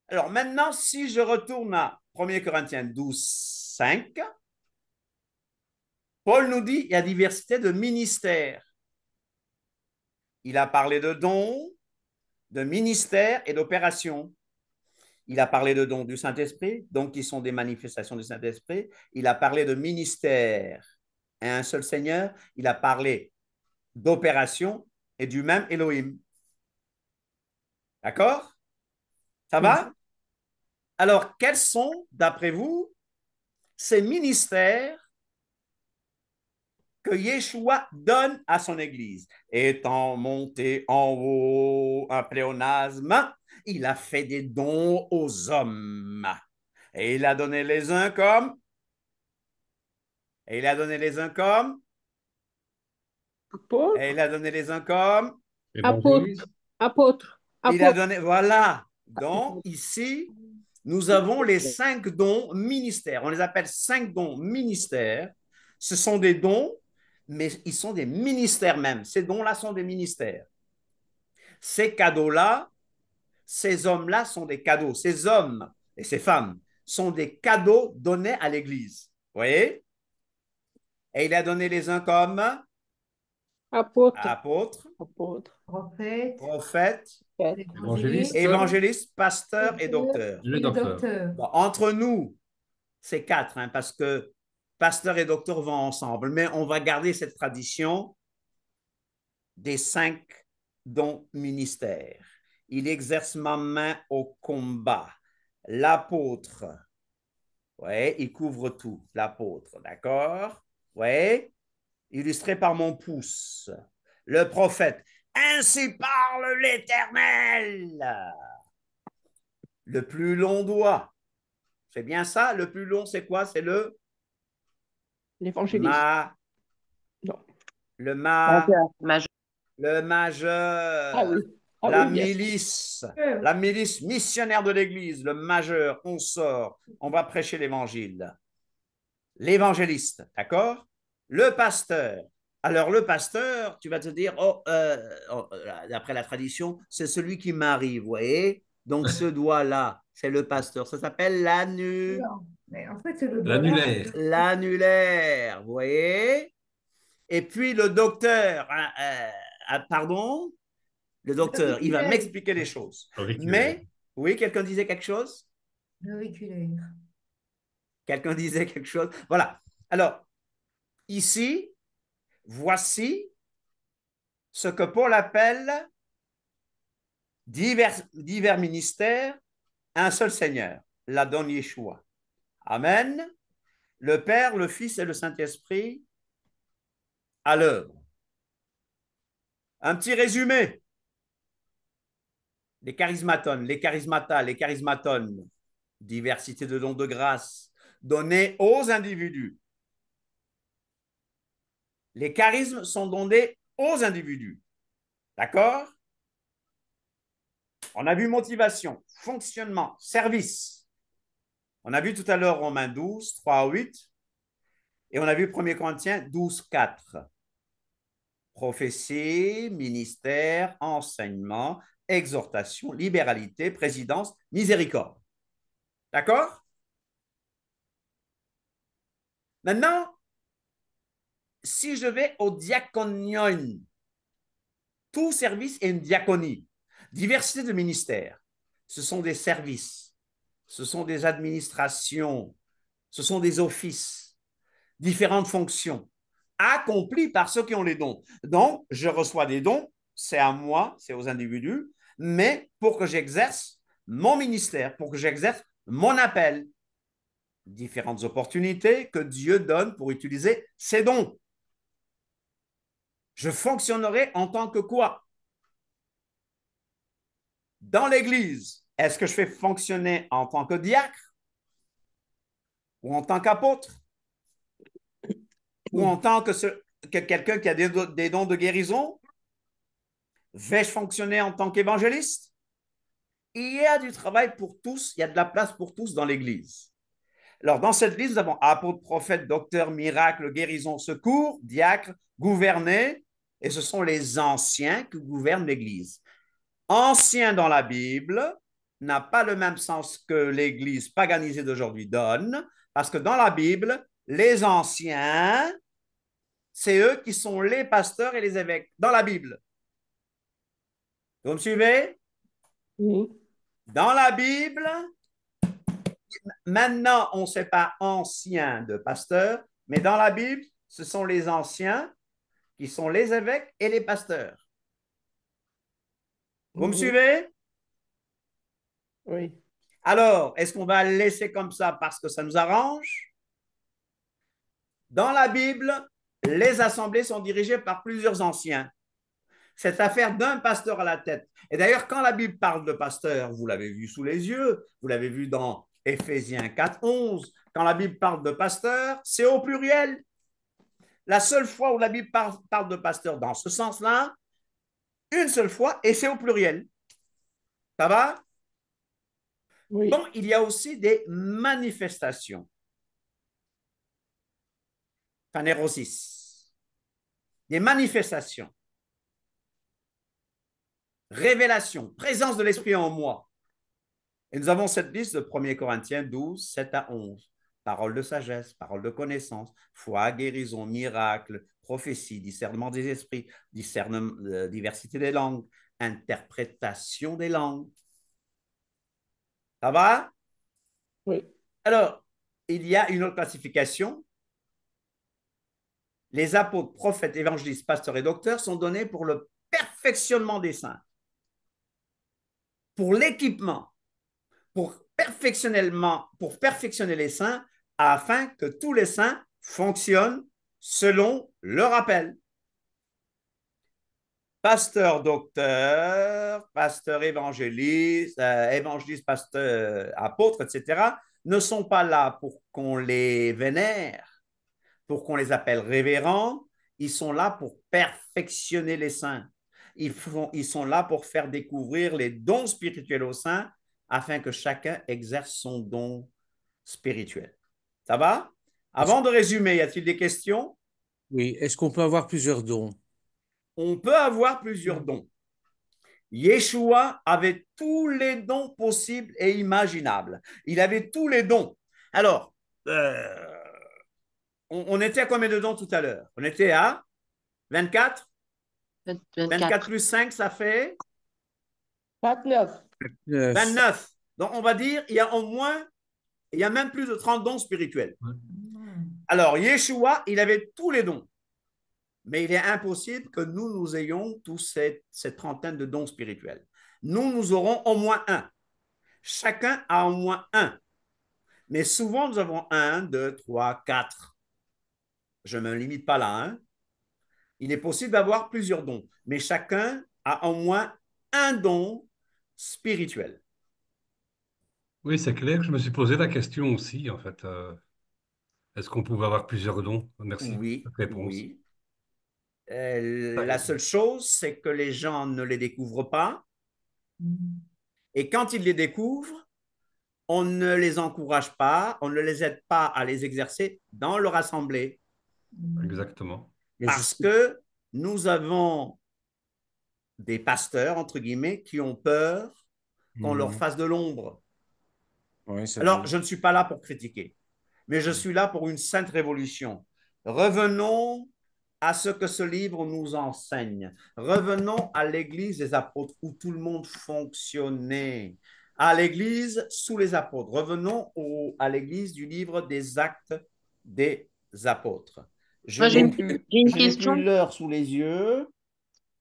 S1: Alors maintenant, si je retourne à 1 Corinthiens 12, 5, Paul nous dit qu'il y a diversité de ministères. Il a parlé de dons, de ministères et d'opérations. Il a parlé de dons du Saint-Esprit, donc qui sont des manifestations du Saint-Esprit. Il a parlé de ministère et un seul Seigneur. Il a parlé d'opérations et du même Elohim. D'accord? Ça va? Alors, quels sont, d'après vous, ces ministères que Yeshua donne à son Église? Étant monté en haut, un pléonasme, il a fait des dons aux hommes. Et il a donné les uns comme... Et il a donné les uns comme...
S6: Apôtre.
S1: Et il a donné les uns comme...
S6: Apôtre. Apôtre.
S1: Il a
S6: Apôtre.
S1: donné... Voilà. Donc, ici, nous avons les 5 dons ministères. On les appelle 5 dons ministères. Ce sont des dons, mais ils sont des ministères même. Ces dons-là sont des ministères. Ces cadeaux-là, ces hommes-là sont des cadeaux. Ces hommes et ces femmes sont des cadeaux donnés à l'Église. Vous voyez? Et il a donné les uns comme
S6: Apôtre.
S1: apôtres,
S6: Apôtre.
S2: Prophète.
S1: prophètes,
S4: Évangéliste.
S1: évangélistes, pasteurs et docteurs.
S4: Le docteur.
S1: Bon, entre nous, c'est 4, hein, parce que pasteur et docteur vont ensemble, mais on va garder cette tradition des 5 dons ministères. Il exerce ma main au combat. L'apôtre, ouais, il couvre tout, l'apôtre, d'accord? Ouais, illustré par mon pouce. Le prophète, ainsi parle l'Éternel. Le plus long doigt, c'est bien ça? Le plus long, c'est quoi? C'est le
S6: L'évangéliste. Non.
S1: le majeur,
S6: Ah oui. Ah
S1: la
S6: oui, bien sûr.
S1: milice, la milice missionnaire de l'Église, le majeur, on sort, on va prêcher l'Évangile. L'évangéliste, d'accord? Le pasteur. Alors, le pasteur, tu vas te dire, d'après la tradition, c'est celui qui marie, vous voyez? Donc, ce doigt-là, c'est le pasteur. Ça s'appelle
S2: Non, mais en fait, c'est le doigt
S4: L'annulaire.
S1: l'annulaire, vous voyez? Et puis, le docteur, pardon, le docteur, il va
S2: L'auriculaire.
S1: m'expliquer les choses.
S4: Auriculaire.
S1: Mais, oui, quelqu'un disait quelque chose?
S2: L'auriculaire.
S1: Quelqu'un disait quelque chose? Voilà. Alors, ici, voici ce que Paul appelle divers ministères, un seul Seigneur, la donne Yeshua. Amen. Le Père, le Fils et le Saint-Esprit à l'œuvre. Un petit résumé. Les charismatones, les charismatas, les charismatones, diversité de dons de grâce donnés aux individus. Les charismes sont donnés aux individus. D'accord? On a vu motivation, fonctionnement, service. On a vu tout à l'heure Romains 12, 3 à 8. Et on a vu 1 Corinthiens 12, 4. Prophétie, ministère, enseignement, exhortation, libéralité, présidence, miséricorde. D'accord? Maintenant, si je vais au diaconion, tout service est une diaconie. Diversité de ministères. Ce sont des services, ce sont des administrations, ce sont des offices, différentes fonctions, accomplies par ceux qui ont les dons. Donc, je reçois des dons, c'est à moi, c'est aux individus, mais pour que j'exerce mon ministère, pour que j'exerce mon appel, différentes opportunités que Dieu donne pour utiliser ses dons. Je fonctionnerai en tant que quoi? Dans l'Église, est-ce que je fais fonctionner en tant que diacre ou en tant qu'apôtre ou en tant que quelqu'un qui a des dons de guérison? Vais-je fonctionner en tant qu'évangéliste? Il y a du travail pour tous, il y a de la place pour tous dans l'Église. Alors, dans cette liste, nous avons apôtre, prophète, docteur, miracle, guérison, secours, diacre, gouverner, et ce sont les anciens qui gouvernent l'Église. Ancien dans la Bible n'a pas le même sens que l'Église paganisée d'aujourd'hui donne, parce que dans la Bible, les anciens, c'est eux qui sont les pasteurs et les évêques, dans la Bible. Vous me suivez?
S6: Oui.
S1: Dans la Bible, maintenant, on sépare anciens de pasteurs, mais dans la Bible, ce sont les anciens qui sont les évêques et les pasteurs. Vous me suivez?
S6: Oui.
S1: Alors, est-ce qu'on va le laisser comme ça parce que ça nous arrange? Dans la Bible, les assemblées sont dirigées par plusieurs anciens. C'est affaire d'un pasteur à la tête. Et d'ailleurs, quand la Bible parle de pasteur, vous l'avez vu sous les yeux, vous l'avez vu dans Éphésiens 4, 11, quand la Bible parle de pasteur, c'est au pluriel. La seule fois où la Bible parle de pasteur dans ce sens-là, une seule fois, et c'est au pluriel. Ça va?
S6: Oui.
S1: Donc, il y a aussi des manifestations. Phanérosis. Des manifestations. Révélation, présence de l'Esprit en moi. Et nous avons cette liste de 1 Corinthiens 12, 7 à 11. Parole de sagesse, parole de connaissance, foi, guérison, miracle, prophétie, discernement des esprits, diversité des langues, interprétation des langues. Ça va?
S6: Oui.
S1: Alors, il y a une autre classification. Les apôtres, prophètes, évangélistes, pasteurs et docteurs sont donnés pour le perfectionnement des saints, pour l'équipement, pour perfectionner les saints afin que tous les saints fonctionnent selon leur appel. Pasteur, docteur, pasteur, évangéliste, évangéliste, pasteur, apôtre, etc., ne sont pas là pour qu'on les vénère, pour qu'on les appelle révérends. Ils sont là pour perfectionner les saints. Ils sont là pour faire découvrir les dons spirituels aux saints afin que chacun exerce son don spirituel. Ça va? Avant de résumer, y a-t-il des questions?
S5: Oui, est-ce qu'on peut avoir plusieurs dons?
S1: On peut avoir plusieurs dons. Yeshua avait tous les dons possibles et imaginables. Il avait tous les dons. Alors, on était à combien de dons tout à l'heure? On était à 24? 24 plus 5, ça fait
S6: 29.
S1: 29. Donc, on va dire, il y a même plus de 30 dons spirituels. Alors, Yeshua, il avait tous les dons. Mais il est impossible que nous ayons tous cette trentaine de dons spirituels. Nous aurons au moins un. Chacun a au moins un. Mais souvent, nous avons 1, 2, 3, 4. Je ne me limite pas là. Hein. Il est possible d'avoir plusieurs dons. Mais chacun a au moins un don spirituel.
S4: Oui, c'est clair. Je me suis posé la question aussi, en fait. Est-ce qu'on pouvait avoir plusieurs dons? Merci pour
S1: Oui,
S4: cette réponse.
S1: oui. La seule chose, c'est que les gens ne les découvrent pas. Et quand ils les découvrent, on ne les encourage pas, on ne les aide pas à les exercer dans leur assemblée.
S4: Exactement.
S1: Parce que nous avons des pasteurs, entre guillemets, qui ont peur qu'on leur fasse de l'ombre.
S5: Oui,
S1: Alors, je ne suis pas là pour critiquer, mais je suis là pour une sainte révolution. Revenons à ce que ce livre nous enseigne. Revenons à l'Église des apôtres où tout le monde fonctionnait. À l'Église sous les apôtres. Revenons à l'Église du livre des Actes des apôtres. Je
S3: Moi, j'ai
S1: n'ai
S3: une
S1: plus
S3: question.
S1: l'heure sous les yeux.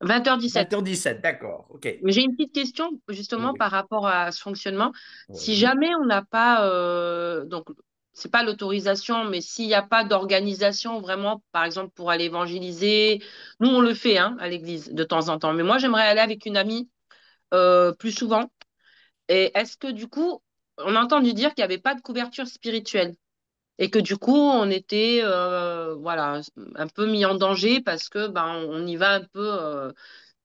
S3: 20h17.
S1: 20h17, d'accord. OK.
S3: Mais j'ai une petite question justement
S1: Oui,
S3: par rapport à ce fonctionnement. Si
S1: oui.
S3: jamais on n'a pas, donc c'est pas l'autorisation, mais s'il n'y a pas d'organisation vraiment, par exemple pour aller évangéliser, nous on le fait hein, à l'église de temps en temps. Mais moi j'aimerais aller avec une amie plus souvent. Et est-ce que du coup, on a entendu dire qu'il n'y avait pas de couverture spirituelle et que du coup on était voilà un peu mis en danger parce que ben on y va un peu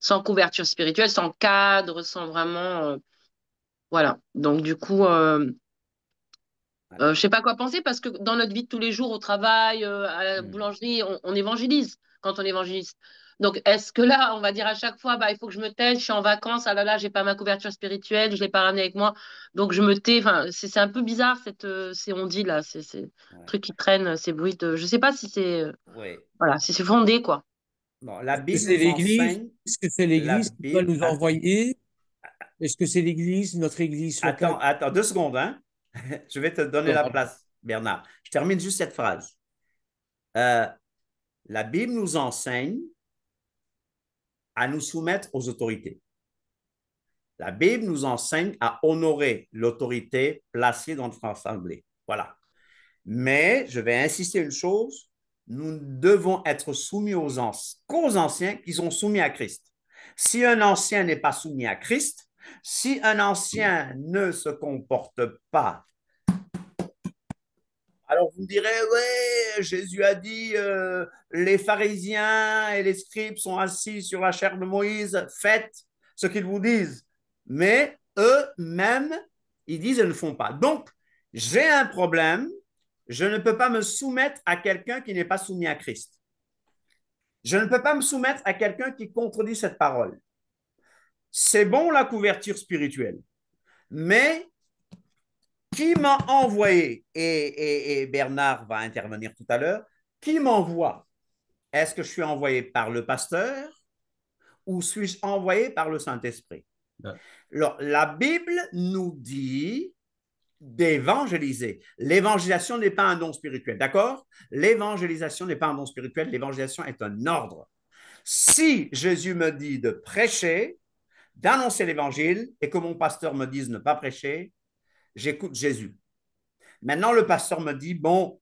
S3: sans couverture spirituelle, sans cadre, sans vraiment voilà. Donc du coup
S1: Voilà.
S3: je sais pas quoi penser parce que dans notre vie de tous les jours, au travail, à la
S1: Hmm.
S3: boulangerie, on évangélise quand on évangélise. Donc, est-ce que là, on va dire à chaque fois, bah, il faut que je me taise, je suis en vacances, ah là là, j'ai pas ma couverture spirituelle, je l'ai pas ramenée avec moi, donc je me tais. Enfin, c'est un peu bizarre ces on-dit là, ces
S1: Ouais.
S3: trucs qui traînent, ces bruits de. Je sais pas si c'est
S1: Ouais.
S3: voilà, si c'est fondé quoi.
S1: Bon, la
S5: Est-ce que
S1: Bible
S5: c'est
S1: nous
S5: l'Église?
S1: enseigne,
S5: Est-ce que c'est
S1: la
S5: l'Église qui doit
S1: Bible.
S5: nous envoyer? Est-ce que c'est l'Église, notre Église locale?
S1: Attends, attends, 2 secondes, hein? Je vais te donner la place, Bernard. Je termine juste cette phrase. Euh, la Bible nous enseigne à nous soumettre aux autorités. La Bible nous enseigne à honorer l'autorité placée dans notre assemblée. Voilà. Mais je vais insister une chose, nous devons être soumis qu'aux anciens qui sont soumis à Christ. Si un ancien n'est pas soumis à Christ, si un ancien ne se comporte pas, alors vous me direz, ouais, Jésus a dit, les pharisiens et les scribes sont assis sur la chair de Moïse, faites ce qu'ils vous disent. Mais eux-mêmes, ils disent, ils ne font pas. Donc, j'ai un problème, je ne peux pas me soumettre à quelqu'un qui n'est pas soumis à Christ. Je ne peux pas me soumettre à quelqu'un qui contredit cette parole. C'est bon la couverture spirituelle, mais qui m'a envoyé, et Bernard va intervenir tout à l'heure, qui m'envoie? Est-ce que je suis envoyé par le pasteur ou suis-je envoyé par le Saint-Esprit?
S4: Ouais.
S1: Alors, la Bible nous dit d'évangéliser. L'évangélisation n'est pas un don spirituel, d'accord? L'évangélisation n'est pas un don spirituel, l'évangélisation est un ordre. Si Jésus me dit de prêcher, d'annoncer l'évangile et que mon pasteur me dise ne pas prêcher, j'écoute Jésus. Maintenant, le pasteur me dit, bon,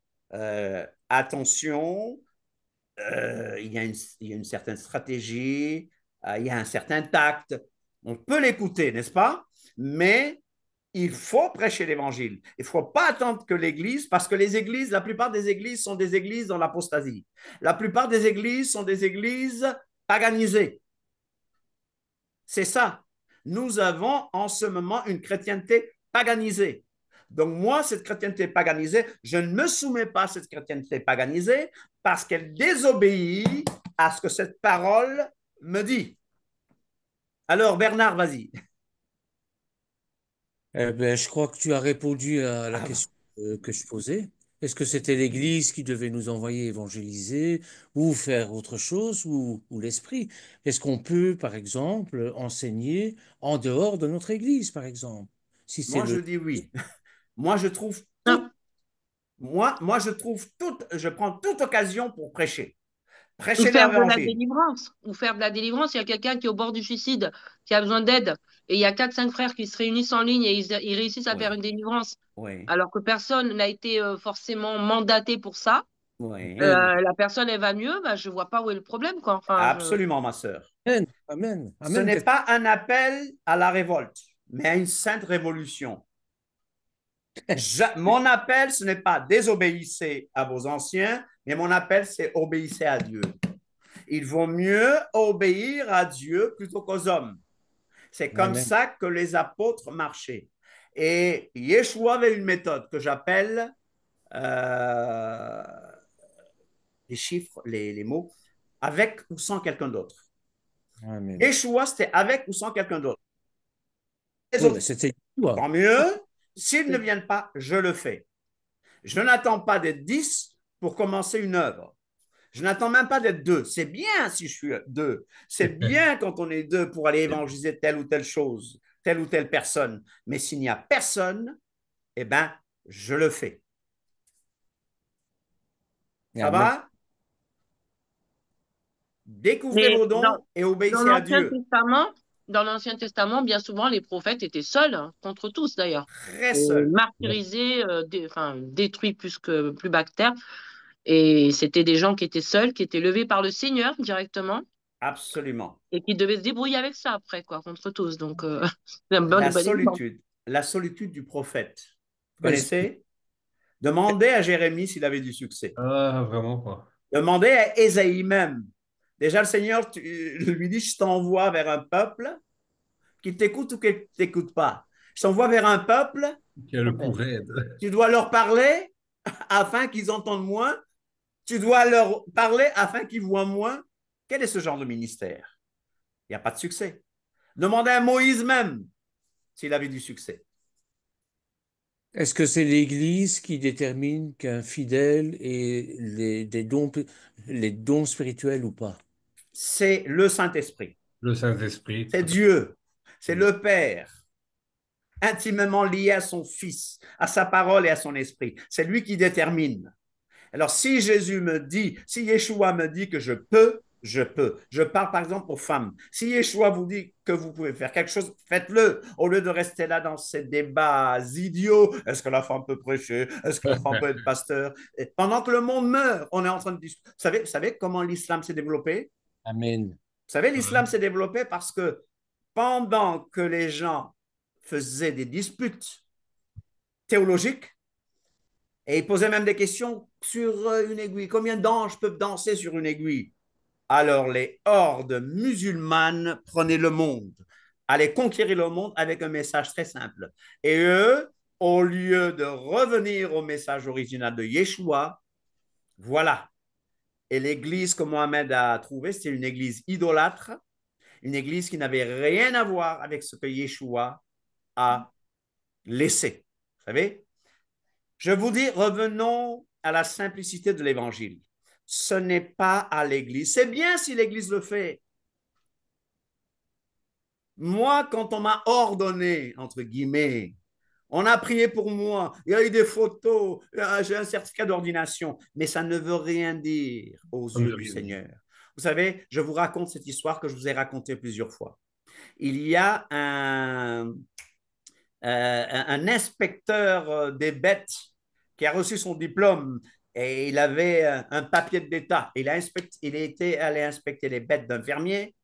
S1: attention, il y a une certaine stratégie, il y a un certain tact. On peut l'écouter, n'est-ce pas? Mais il faut prêcher l'évangile. Il ne faut pas attendre que l'Église, parce que les églises, la plupart des églises sont des églises dans l'apostasie. La plupart des églises sont des églises paganisées. C'est ça. Nous avons en ce moment une chrétienté paganisée. Donc moi, cette chrétienté paganisée, je ne me soumets pas à cette chrétienté paganisée parce qu'elle désobéit à ce que cette parole me dit. Alors Bernard, vas-y.
S5: Eh ben, je crois que tu as répondu à la
S1: Ah,
S5: question que je posais. Est-ce que c'était l'Église qui devait nous envoyer évangéliser ou faire autre chose ou l'Esprit? Est-ce qu'on peut, par exemple, enseigner en dehors de notre Église, par exemple? Si c'est
S1: moi, je
S5: le...
S1: dis oui. Moi, je trouve
S3: Non.
S1: tout, je trouve tout, je prends toute occasion pour prêcher.
S3: Ou
S1: Prêcher
S3: faire de la
S1: l'évangile.
S3: délivrance. Ou faire de la délivrance. Il y a quelqu'un qui est au bord du suicide, qui a besoin d'aide. Et il y a 4, 5 frères qui se réunissent en ligne et ils réussissent à faire
S1: Oui,
S3: une délivrance.
S1: oui,
S3: Alors que personne n'a été forcément mandaté pour ça.
S1: oui.
S3: La personne, elle va mieux. Bah, je vois pas où est le problème, quoi. Enfin,
S1: Absolument, ma sœur.
S5: Amen, amen,
S1: Ce
S5: amen.
S1: n'est pas un appel à la révolte, mais à une sainte révolution. Mon appel, ce n'est pas désobéissez à vos anciens, mais mon appel, c'est obéissez à Dieu. Il vaut mieux obéir à Dieu plutôt qu'aux hommes. C'est comme
S5: Amen.
S1: ça que les apôtres marchaient. Et Yeshua avait une méthode que j'appelle euh, les chiffres, les mots, avec ou sans quelqu'un d'autre.
S5: Amen.
S1: Yeshua, c'était avec ou sans quelqu'un d'autre. Les
S5: Oui, mais
S1: autres,
S5: c'était toi.
S1: tant mieux. S'ils ne viennent pas, je le fais. Je n'attends pas d'être 10 pour commencer une œuvre. Je n'attends même pas d'être 2. C'est bien si je suis 2. C'est bien quand on est 2 pour aller évangéliser telle ou telle chose, telle ou telle personne. Mais s'il n'y a personne, eh bien, je le fais. Ça
S5: Amen.
S1: va? Découvrez
S3: Mais
S1: vos dons et
S3: dans
S1: obéissez à
S3: l'Ancien
S1: Dieu.
S3: Testament, dans l'Ancien Testament, bien souvent, les prophètes étaient seuls, hein, contre tous d'ailleurs.
S1: Très seul.
S3: Martyrisés, enfin, détruits plus bas que terre. Et c'était des gens qui étaient seuls, qui étaient levés par le Seigneur directement
S1: Absolument.
S3: et qui devaient se débrouiller avec ça après, quoi, contre tous. Donc, c'est un
S1: La
S3: bon exemple.
S1: solitude. La solitude du prophète. Vous
S5: Est-ce
S1: connaissez? Demandez à Jérémie s'il avait du succès.
S4: Ah, vraiment pas.
S1: Demandez à Ésaïe même. Déjà, le Seigneur lui dit, je t'envoie vers un peuple qui t'écoute ou qui ne t'écoute pas. Je t'envoie vers un peuple,
S4: Qui a le pour aide.
S1: tu dois leur parler afin qu'ils entendent moins, tu dois leur parler afin qu'ils voient moins. Quel est ce genre de ministère? Il n'y a pas de succès. Demandez à Moïse même s'il avait du succès.
S5: est-ce que c'est l'Église qui détermine qu'un fidèle ait les dons spirituels ou pas?
S1: C'est le Saint-Esprit.
S4: Le Saint-Esprit.
S1: C'est Dieu. C'est le Père, intimement lié à son Fils, à sa parole et à son esprit. C'est lui qui détermine. Alors, si Jésus me dit, si Yeshua me dit que je peux, je peux. Je parle par exemple aux femmes. Si Yeshua vous dit que vous pouvez faire quelque chose, faites-le. Au lieu de rester là dans ces débats idiots. Est-ce que la femme peut prêcher? Est-ce que la femme peut être pasteur? Et pendant que le monde meurt, on est en train de discuter. Vous savez comment l'islam s'est développé?
S5: Amen.
S1: Vous savez, l'islam s'est développé parce que pendant que les gens faisaient des disputes théologiques, et ils posaient même des questions sur une aiguille. Combien d'anges peuvent danser sur une aiguille? Alors les hordes musulmanes prenaient le monde, allaient conquérir le monde avec un message très simple. Et eux, au lieu de revenir au message original de Yeshua, voilà. Et l'église que Mohamed a trouvée, c'est une église idolâtre, une église qui n'avait rien à voir avec ce que Yeshua a laissé. Vous savez? Je vous dis, revenons à la simplicité de l'évangile. Ce n'est pas à l'église. C'est bien si l'église le fait. Moi, quand on m'a ordonné, entre guillemets, on a prié pour moi, il y a eu des photos, j'ai un certificat d'ordination, mais ça ne veut rien dire aux
S4: Comme
S1: yeux
S4: je
S1: du
S4: l'ai dit.
S1: Seigneur. Vous savez, je vous raconte cette histoire que je vous ai racontée plusieurs fois. Il y a un inspecteur des bêtes qui a reçu son diplôme et il avait un papier d'État. Il était allé inspecter les bêtes d'un fermier.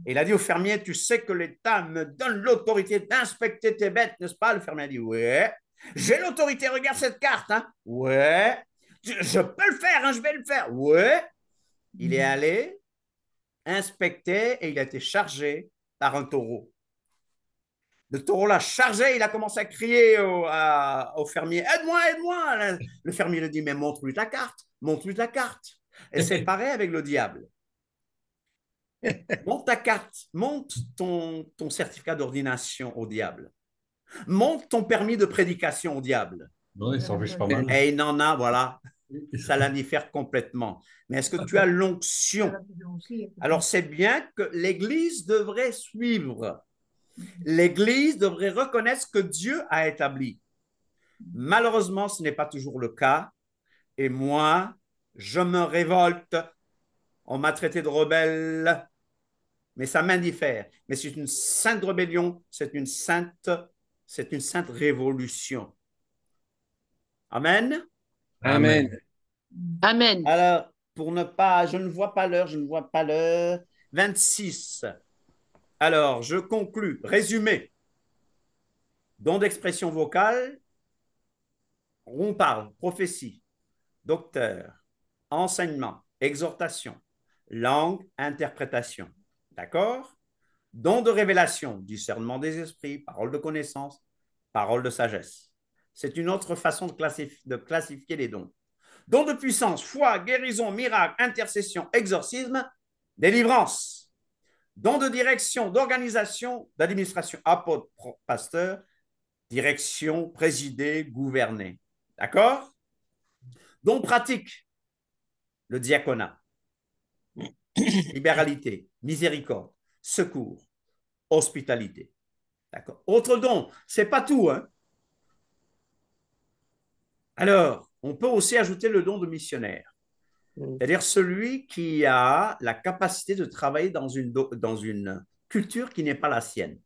S1: Et il a dit au fermier, tu sais que l'État me donne l'autorité d'inspecter tes bêtes, n'est-ce pas? Le fermier a dit, ouais. J'ai l'autorité, regarde cette carte. Hein? Ouais. Je peux le faire, hein, je vais le faire. Ouais. Il est allé inspecter et il a été chargé par un taureau. Le taureau l'a chargé, il a commencé à crier au fermier, aide-moi, aide-moi. Le fermier lui dit, mais montre-lui ta carte, montre-lui ta carte. Et c'est pareil avec le diable. Montre ta carte, montre ton certificat d'ordination au diable. Montre ton permis de prédication au diable.
S4: Non, il s'en fiche pas mal.
S1: Et il en a, voilà, ça l'indiffère complètement. Mais est-ce que tu as l'onction? Alors c'est bien que l'Église devrait suivre. L'Église devrait reconnaître ce que Dieu a établi. Malheureusement, ce n'est pas toujours le cas. Et moi, je me révolte. On m'a traité de rebelle, mais ça m'indiffère. Mais c'est une sainte rébellion, c'est une sainte révolution. Amen.
S5: Amen.
S3: Amen.
S1: Alors, pour ne pas, je ne vois pas l'heure. 26. Alors, je conclus. Résumé. Don d'expression vocale, on parle prophétie, docteur, enseignement, exhortation, langue, interprétation. D'accord? Don de révélation, discernement des esprits, parole de connaissance, parole de sagesse. C'est une autre façon de classifier les dons. Don de puissance, foi, guérison, miracle, intercession, exorcisme, délivrance. Don de direction, d'organisation, d'administration, apôtre, pasteur, direction, présider, gouverner. D'accord? Don pratique, le diaconat, libéralité, miséricorde, secours, hospitalité. D'accord? Autre don, c'est pas tout. Hein? Alors, on peut aussi ajouter le don de missionnaire. C'est-à-dire celui qui a la capacité de travailler dans une culture qui n'est pas la sienne.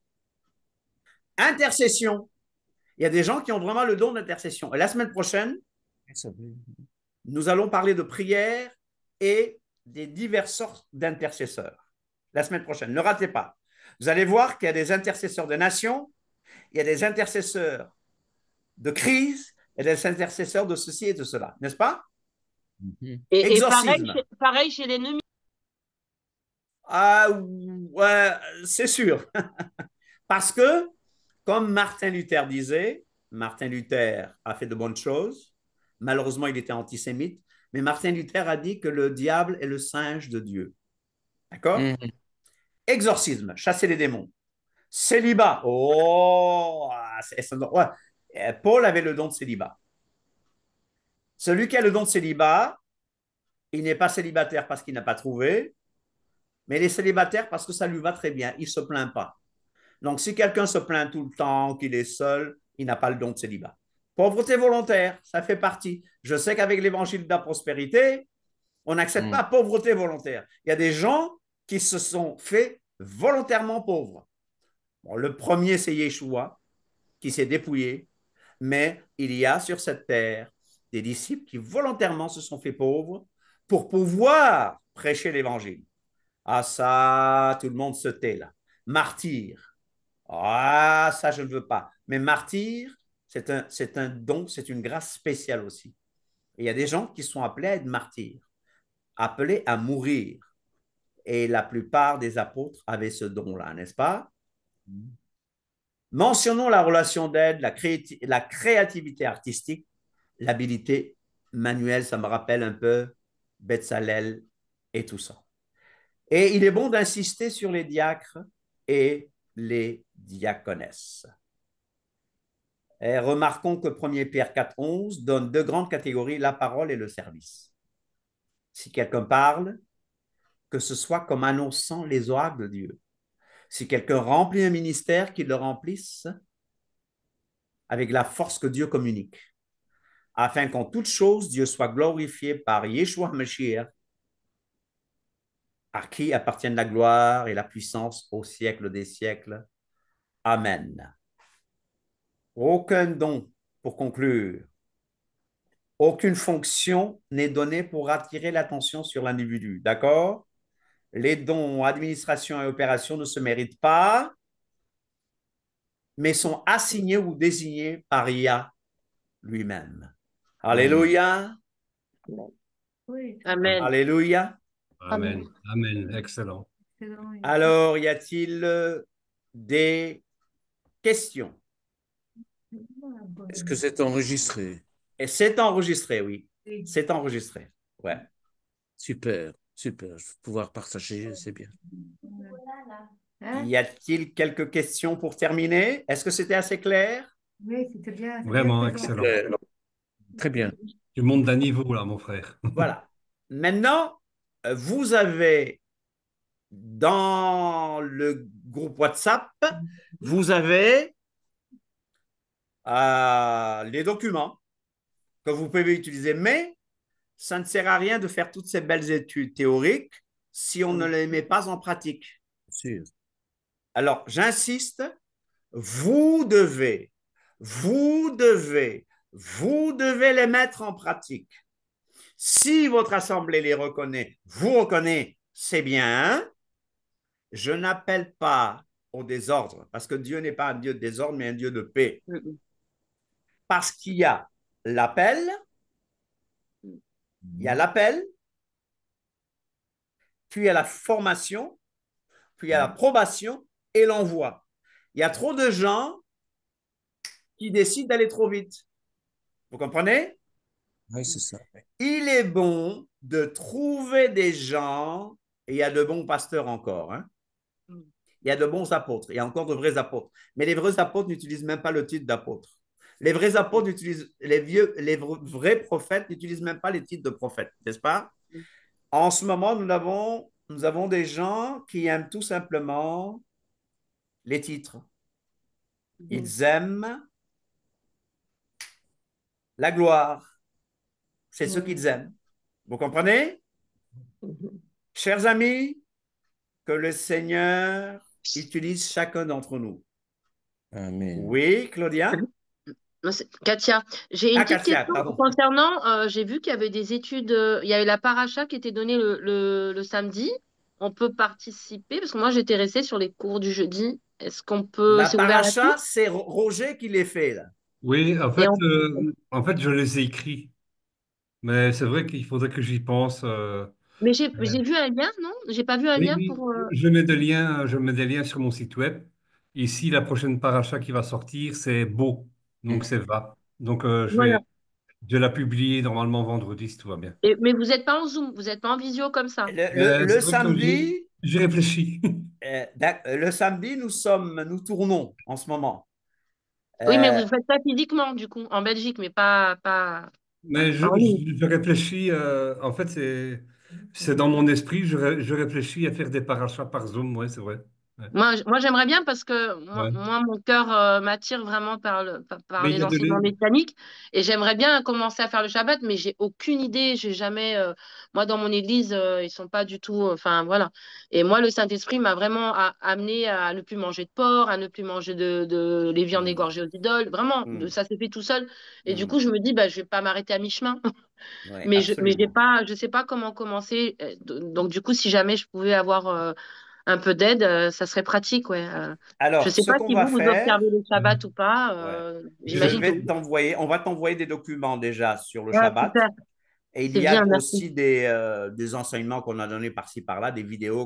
S1: Intercession. Il y a des gens qui ont vraiment le don d'intercession. Et la semaine prochaine, nous allons parler de prière et des diverses sortes d'intercesseurs. La semaine prochaine, ne ratez pas. Vous allez voir qu'il y a des intercesseurs de nations, il y a des intercesseurs de crise, il y a des intercesseurs de ceci et de cela, n'est-ce pas?
S3: Et
S1: Exorcisme.
S3: pareil chez l'ennemi.
S1: Ah, ouais, c'est sûr. Parce que, comme Martin Luther disait, Martin Luther a fait de bonnes choses. Malheureusement, il était antisémite. Mais Martin Luther a dit que le diable est le singe de Dieu. D'accord? Exorcisme, chasser les démons. Célibat. Oh, ouais. Paul avait le don de célibat. Celui qui a le don de célibat, il n'est pas célibataire parce qu'il n'a pas trouvé, mais il est célibataire parce que ça lui va très bien. Il ne se plaint pas. Donc, si quelqu'un se plaint tout le temps qu'il est seul, il n'a pas le don de célibat. Pauvreté volontaire, ça fait partie. Je sais qu'avec l'évangile de la prospérité, on n'accepte pas pauvreté volontaire. Il y a des gens qui se sont fait volontairement pauvres. Bon, le premier, c'est Yeshua, qui s'est dépouillé, mais il y a sur cette terre des disciples qui volontairement se sont fait pauvres pour pouvoir prêcher l'évangile. Ah ça, tout le monde se tait là. Martyr. Ah ça, je ne veux pas. Mais martyr, c'est un don, c'est une grâce spéciale aussi. Et il y a des gens qui sont appelés à être martyrs, appelés à mourir. Et la plupart des apôtres avaient ce don-là, n'est-ce pas? Mentionnons la relation d'aide, la créativité artistique, l'habilité manuelle, ça me rappelle un peu Bezalel et tout ça. Et il est bon d'insister sur les diacres et les diaconesses. Et remarquons que 1 Pierre 4,11 donne deux grandes catégories, la parole et le service. Si quelqu'un parle, que ce soit comme annonçant les oracles de Dieu. Si quelqu'un remplit un ministère, qu'il le remplisse avec la force que Dieu communique, afin qu'en toute chose, Dieu soit glorifié par Yeshua Mashiach, à qui appartiennent la gloire et la puissance au siècle des siècles. Amen. Aucun don, pour conclure, aucune fonction n'est donnée pour attirer l'attention sur l'individu. D'accord? Les dons, administration et opération ne se méritent pas, mais sont assignés ou désignés par Yah lui-même. Alléluia.
S3: Amen.
S1: Alléluia.
S4: Amen. Amen. Excellent.
S1: Alors, y a-t-il des questions?
S5: Est-ce que c'est enregistré?
S1: Et c'est enregistré, oui. C'est enregistré. Ouais.
S5: Super, super. Je vais pouvoir partager, c'est bien.
S1: Y a-t-il quelques questions pour terminer? Est-ce que c'était assez clair?
S7: Oui, c'était bien.
S4: Vraiment excellent.
S5: Très bien.
S4: Tu montes d'un niveau là, mon frère.
S1: Voilà. Maintenant, vous avez dans le groupe WhatsApp, vous avez les documents que vous pouvez utiliser, mais ça ne sert à rien de faire toutes ces belles études théoriques si on ne les met pas en pratique.
S5: Sûr.
S1: Alors, j'insiste, vous devez les mettre en pratique. Si votre assemblée les reconnaît, vous reconnaît, c'est bien. Je n'appelle pas au désordre, parce que Dieu n'est pas un Dieu de désordre, mais un Dieu de paix. Parce qu'il y a l'appel, puis il y a la formation, puis il y a l'approbation et l'envoi. Il y a trop de gens qui décident d'aller trop vite. Vous comprenez?
S5: Oui, c'est ça.
S1: Il est bon de trouver des gens, et il y a de bons pasteurs encore, hein? Il y a de bons apôtres, il y a encore de vrais apôtres. Mais les vrais apôtres n'utilisent même pas le titre d'apôtre. Les vrais apôtres utilisent, les vrais prophètes n'utilisent même pas les titres de prophètes, n'est-ce pas? En ce moment, nous avons des gens qui aiment tout simplement les titres. Ils aiment la gloire. C'est ce qu'ils aiment. Vous comprenez?
S6: Mhm.
S1: Chers amis, que le Seigneur utilise chacun d'entre nous.
S5: Amen.
S1: Oui, Claudia?
S3: Katia, j'ai une
S1: Ah,
S3: petite
S1: Katia,
S3: question
S1: pardon.
S3: concernant, j'ai vu qu'il y avait des études, il y a eu la paracha qui était donnée le samedi. On peut participer, parce que moi j'étais restée sur les cours du jeudi. Est-ce qu'on peut,
S1: La
S3: c'est ouvert à tous?
S1: paracha, c'est Roger qui les fait, là.
S4: Oui,
S3: Et on-
S4: en fait, je les ai écrits, mais c'est vrai qu'il faudrait que j'y pense.
S3: Mais j'ai
S4: Ouais.
S3: j'ai vu un lien, non? J'ai pas vu un
S4: Oui,
S3: lien
S4: oui,
S3: pour.
S4: je mets des liens sur mon site web. Ici, la prochaine paracha qui va sortir, c'est Beau, donc c'est va. Donc,
S3: Voilà.
S4: je vais la publier normalement vendredi, si tout va bien.
S3: Mais vous n'êtes pas en Zoom, vous n'êtes pas en visio comme ça.
S1: Le
S4: C'est vrai que
S1: samedi,
S4: j'ai réfléchi.
S1: le samedi, nous tournons en ce moment.
S3: Oui, mais
S1: Euh,
S3: vous ne faites pas physiquement, du coup, en Belgique, mais
S4: Mais
S3: pas en ligne.
S4: je réfléchis, en fait, c'est dans mon esprit, je réfléchis à faire des parachats par Zoom, ouais, c'est vrai. Ouais.
S3: Moi j'aimerais bien parce que
S4: Ouais.
S3: mon cœur m'attire vraiment par
S4: Mais il
S3: les
S4: y a de
S3: enseignements
S4: l'é-
S3: messianiques et j'aimerais bien commencer à faire le Shabbat, mais j'ai aucune idée. J'ai jamais, moi dans mon église, ils sont pas du tout, enfin voilà. Et moi le Saint-Esprit m'a vraiment amené à ne plus manger de porc, à ne plus manger de les viandes
S1: hmm,
S3: égorgées aux idoles. Vraiment,
S1: hmm,
S3: ça s'est fait tout seul. Et du
S1: hmm.
S3: coup je me dis, bah je vais pas m'arrêter à mi-chemin.
S1: Oui,
S3: Mais j'ai
S1: absolument.
S3: pas, je sais pas comment commencer. Donc du coup si jamais je pouvais avoir un peu d'aide, ça serait pratique, ouais. Je
S1: Alors,
S3: sais
S1: ce
S3: pas
S1: qu'on
S3: si
S1: va
S3: vous
S1: faire,
S3: observez le Shabbat ou pas.
S1: ouais, je
S3: J'imagine que
S1: vais
S3: oui.
S1: t'envoyer, on va t'envoyer des documents déjà sur le
S3: Ah,
S1: Shabbat.
S3: super,
S1: Et il
S3: c'est
S1: y
S3: bien,
S1: a
S3: merci.
S1: aussi des enseignements qu'on a donnés par-ci, par-là, des vidéos